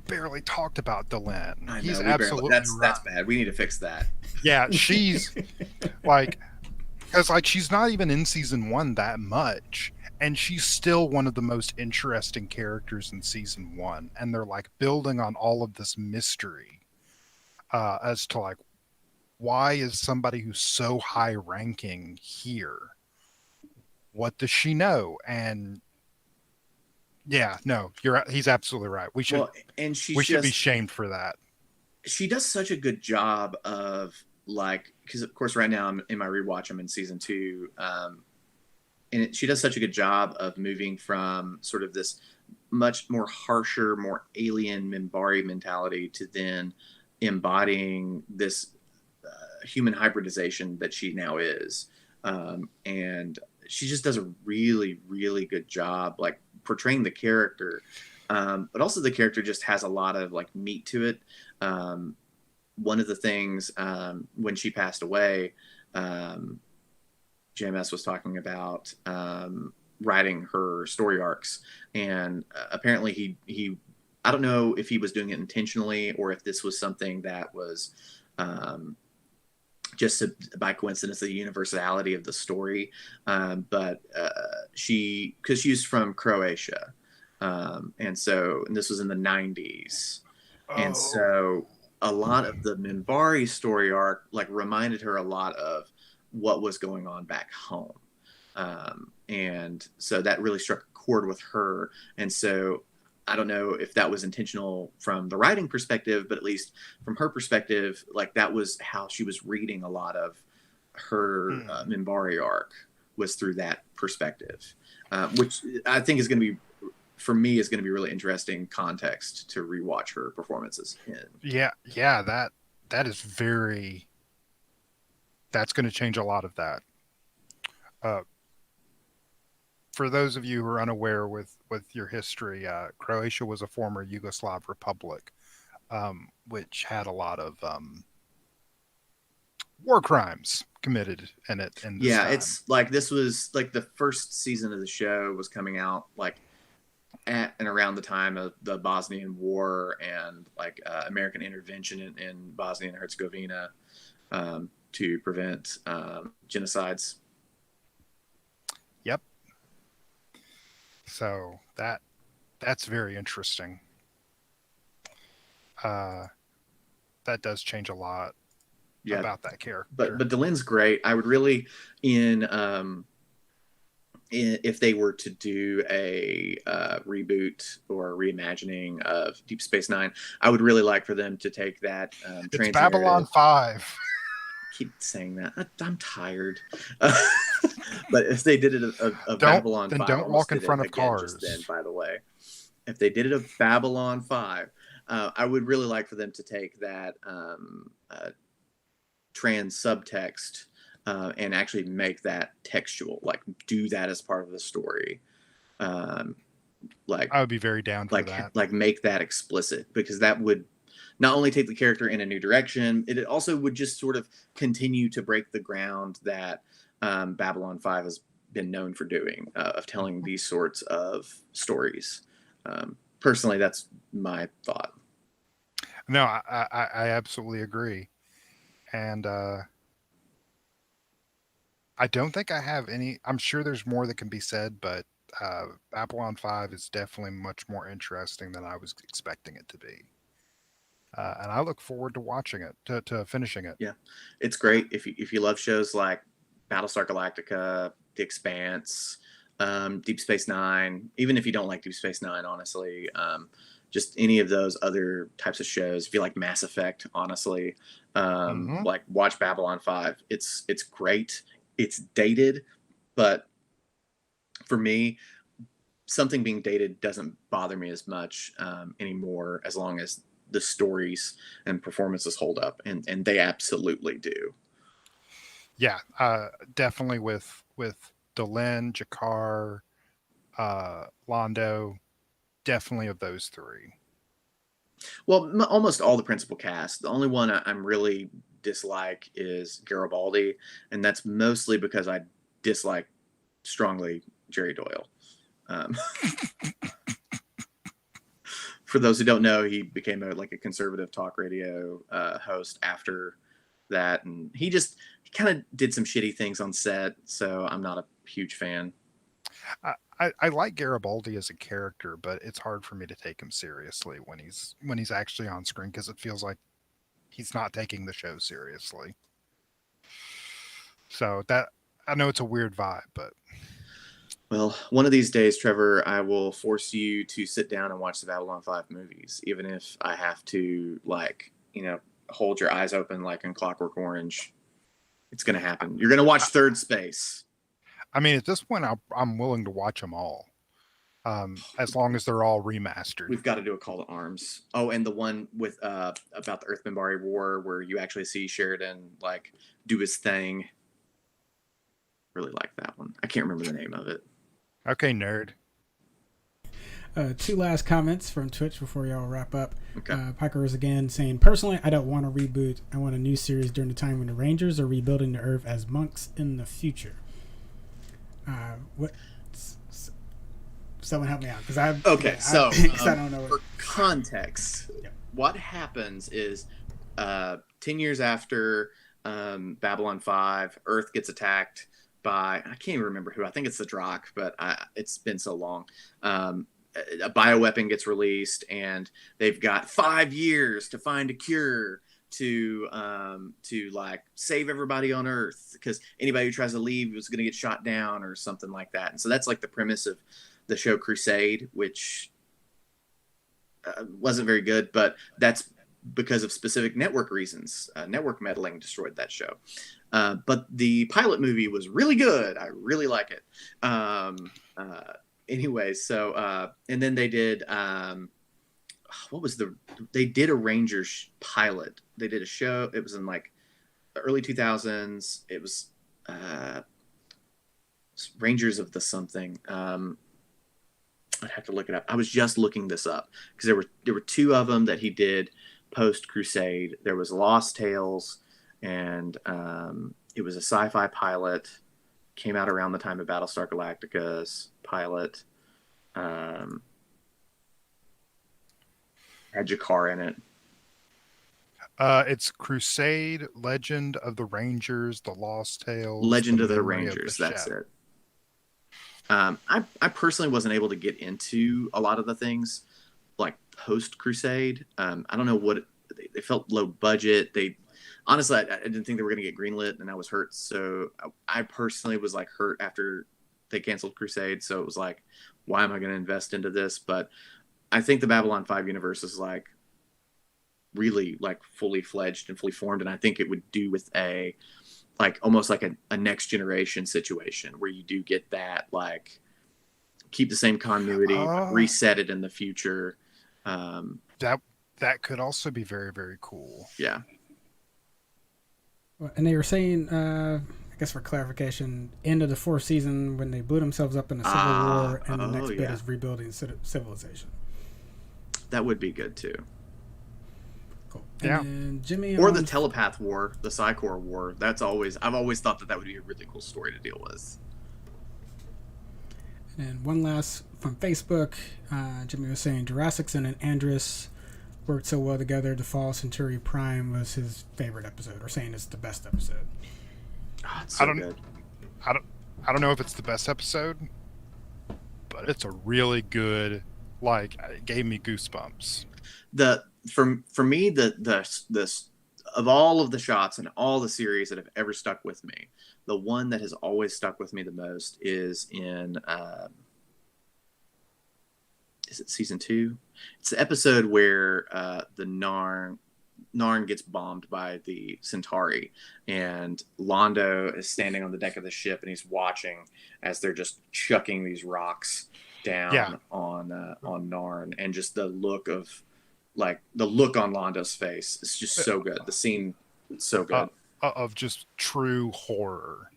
barely talked about Delenn. He's absolutely that's bad. We need to fix that. Yeah, she's like, because like she's not even in season 1 that much, and she's still one of the most interesting characters in season 1, and they're like building on all of this mystery as to like, why is somebody who's so high ranking here? What does she know? And yeah, no, he's absolutely right. We should should be shamed for that. She does such a good job of like, because of course right now I'm in my rewatch, I'm in season 2, and she does such a good job of moving from sort of this much more harsher, more alien Minbari mentality to then embodying this human hybridization that she now is, and she just does a really, really good job like portraying the character, but also the character just has a lot of like meat to it. One of the things when she passed away, JMS was talking about writing her story arcs, and apparently he I don't know if he was doing it intentionally or if this was something that was just by coincidence, the universality of the story. But because she's from Croatia. And this was in the 90s. And so a lot of the Minbari story arc like reminded her a lot of what was going on back home. And so that really struck a chord with her. And so I don't know if that was intentional from the writing perspective, but at least from her perspective, like that was how she was reading a lot of her Minbari arc, was through that perspective, which I think is going to be, for me, is going to be really interesting context to rewatch her performances in. Yeah, that is very. That's going to change a lot of that. For those of you who are unaware with your history, Croatia was a former Yugoslav republic, which had a lot of war crimes committed in it. It's like this was like the first season of the show was coming out like at and around the time of the Bosnian War and like American intervention in Bosnia and Herzegovina to prevent genocides. Yep. So that's very interesting. That does change a lot about that character. But Delenn's great. I would really if they were to do a reboot or a reimagining of Deep Space Nine, I would really like for them to take that. It's Babylon 5. Keep saying that. I'm tired. But if they did it of Babylon 5, don't walk in front of cars. Just then, by the way, if they did it of Babylon 5, I would really like for them to take that trans subtext and actually make that textual, like do that as part of the story. Like I would be very down for that. Like make that explicit, because that would not only take the character in a new direction, it also would just sort of continue to break the ground that Babylon 5 has been known for doing, of telling these sorts of stories. Personally, that's my thought. No, I absolutely agree. And I don't think I have any. I'm sure there's more that can be said, but Babylon 5 is definitely much more interesting than I was expecting it to be. And I look forward to watching it, to finishing it. Yeah, it's great. If you love shows like Battlestar Galactica, The Expanse, Deep Space Nine, even if you don't like Deep Space Nine, honestly, just any of those other types of shows. If you like Mass Effect, honestly, like watch Babylon 5. It's great. It's dated, but for me, something being dated doesn't bother me as much anymore, as long as the stories and performances hold up, and they absolutely do. Yeah, definitely with Delenn, Jakar, Londo, definitely of those three. Well, almost all the principal cast. The only one I'm really dislike is Garibaldi, and that's mostly because I dislike strongly Jerry Doyle. For those who don't know, he became a conservative talk radio host after that, and he kind of did some shitty things on set, so I'm not a huge fan. I like Garibaldi as a character, but it's hard for me to take him seriously when he's actually on screen, because it feels like he's not taking the show seriously. So that, I know it's a weird vibe, but. Well, one of these days, Trevor, I will force you to sit down and watch the Babylon 5 movies, even if I have to, hold your eyes open like in Clockwork Orange. It's going to happen. You're going to watch Third Space. I mean, at this point, I'm willing to watch them all, as long as they're all remastered. We've got to do a Call to Arms. Oh, and the one with about the Earth Minbari War, where you actually see Sheridan do his thing. Really like that one. I can't remember the name of it. Okay, nerd. Two last comments from Twitch before y'all wrap up. Okay. Piker is again saying, personally, I don't want a reboot. I want a new series during the time when the Rangers are rebuilding the Earth as monks in the future. Someone help me out, because I don't know. For context, what happens is 10 years after Babylon 5, Earth gets attacked by, I can't even remember who. I think it's the Drock, but it's been so long. A bioweapon gets released, and they've got 5 years to find a cure to like save everybody on Earth, because anybody who tries to leave is going to get shot down or something like that. And so that's like the premise of the show Crusade, which wasn't very good, but that's because of specific network reasons. Network meddling destroyed that show. But the pilot movie was really good. I really like it. Anyway, so and then they did they did a Rangers pilot. They did a show. It was in like the early 2000s. It was Rangers of the something. I'd have to look it up. I was just looking this up because there were 2 of them that he did post Crusade. There was Lost Tales, and it was a sci-fi pilot. Came out around the time of Battlestar Galactica's pilot. Had Jakar in it. It's Crusade, Legend of the Rangers, The Lost Tales. Legend of the Rangers, that's it. I personally wasn't able to get into a lot of the things like post Crusade. I don't know what they felt low budget. Honestly, I didn't think they were going to get greenlit, and I was hurt. So I personally was like hurt after they canceled Crusade. So it was like, why am I going to invest into this? But I think the Babylon 5 universe is like really like fully fledged and fully formed, and I think it would do with almost like a next generation situation where you do get that, like, keep the same continuity, reset it in the future. That could also be very, very cool. Yeah. And they were saying, I guess for clarification, end of the 4th season when they blew themselves up in a civil war, and the next bit is rebuilding civilization. That would be good too. Cool. Yeah. And Jimmy, or the telepath war, the Psychor war. I've always thought that would be a really cool story to deal with. And one last from Facebook, Jimmy was saying Jurassicson and Andrus worked so well together. The Fall Centauri Prime was his favorite episode, or saying it's the best episode. Oh, it's so good. I don't know if it's the best episode, but it's a really good. Like, it gave me goosebumps. For me, the of all of the shots and all the series that have ever stuck with me, the one that has always stuck with me the most is in is it season 2? It's the episode where the Narn gets bombed by the Centauri, and Londo is standing on the deck of the ship, and he's watching as they're just chucking these rocks down on Narn, and just the look on Londo's face is just so good. The scene is so good. Of just true horror.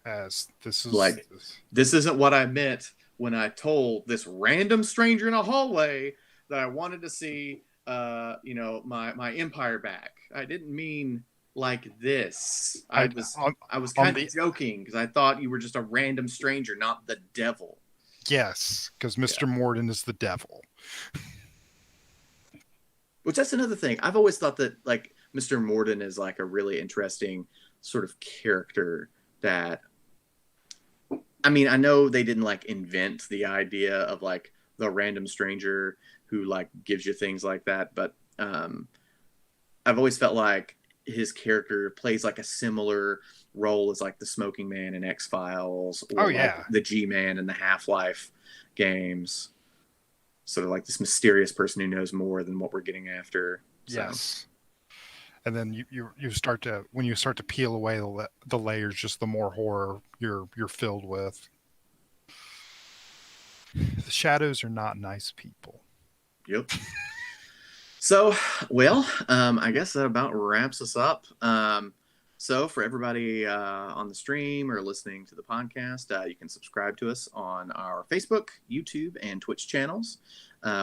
As this is like, this isn't what I meant when I told this random stranger in a hallway that I wanted to see, my empire back. I didn't mean like this. I was kind of joking because I thought you were just a random stranger, not the devil. Yes, because Mr. Morden is the devil. Which, that's another thing. I've always thought that, like, Mr. Morden is like a really interesting sort of character that, I mean, I know they didn't like invent the idea of like the random stranger who like gives you things like that, but I've always felt like his character plays like a similar role as like the Smoking Man in X-Files, or like the G-Man in the Half-Life games. Sort of like this mysterious person who knows more than what we're getting after. So. Yes. And then you start to, when you start to peel away the layers, just the more horror you're filled with. The shadows are not nice people. Yep. So, well, I guess that about wraps us up. So for everybody on the stream or listening to the podcast, you can subscribe to us on our Facebook, YouTube, and Twitch channels,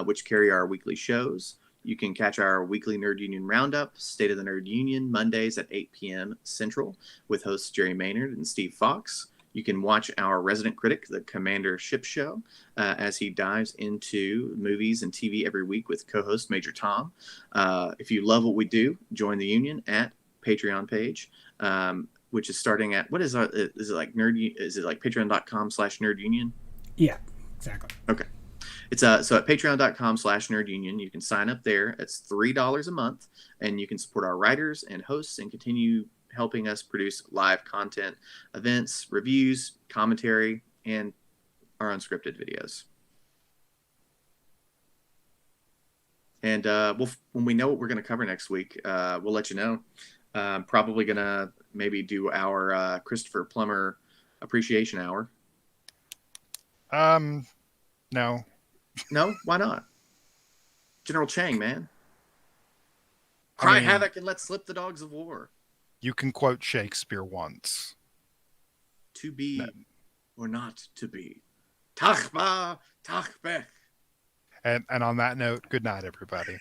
which carry our weekly shows. You can catch our weekly Nerd Union Roundup, State of the Nerd Union, Mondays at 8 p.m. Central, with hosts Jerry Maynard and Steve Fox. You can watch our resident critic, the Commander Ship Show, as he dives into movies and TV every week with co-host Major Tom. If you love what we do, join the union at Patreon page, which is starting at is it like patreon.com/nerdunion? Yeah, exactly. Okay. It's so at patreon.com/nerdunion, you can sign up there. It's $3 a month, and you can support our writers and hosts and continue helping us produce live content, events, reviews, commentary, and our unscripted videos. And when we know what we're going to cover next week, we'll let you know. Probably going to maybe do our Christopher Plummer appreciation hour. No. No, why not? General Chang, man. Cry havoc and let slip the dogs of war. You can quote Shakespeare once. To be or not to be. Tachba, tachbech. And on that note, good night, everybody.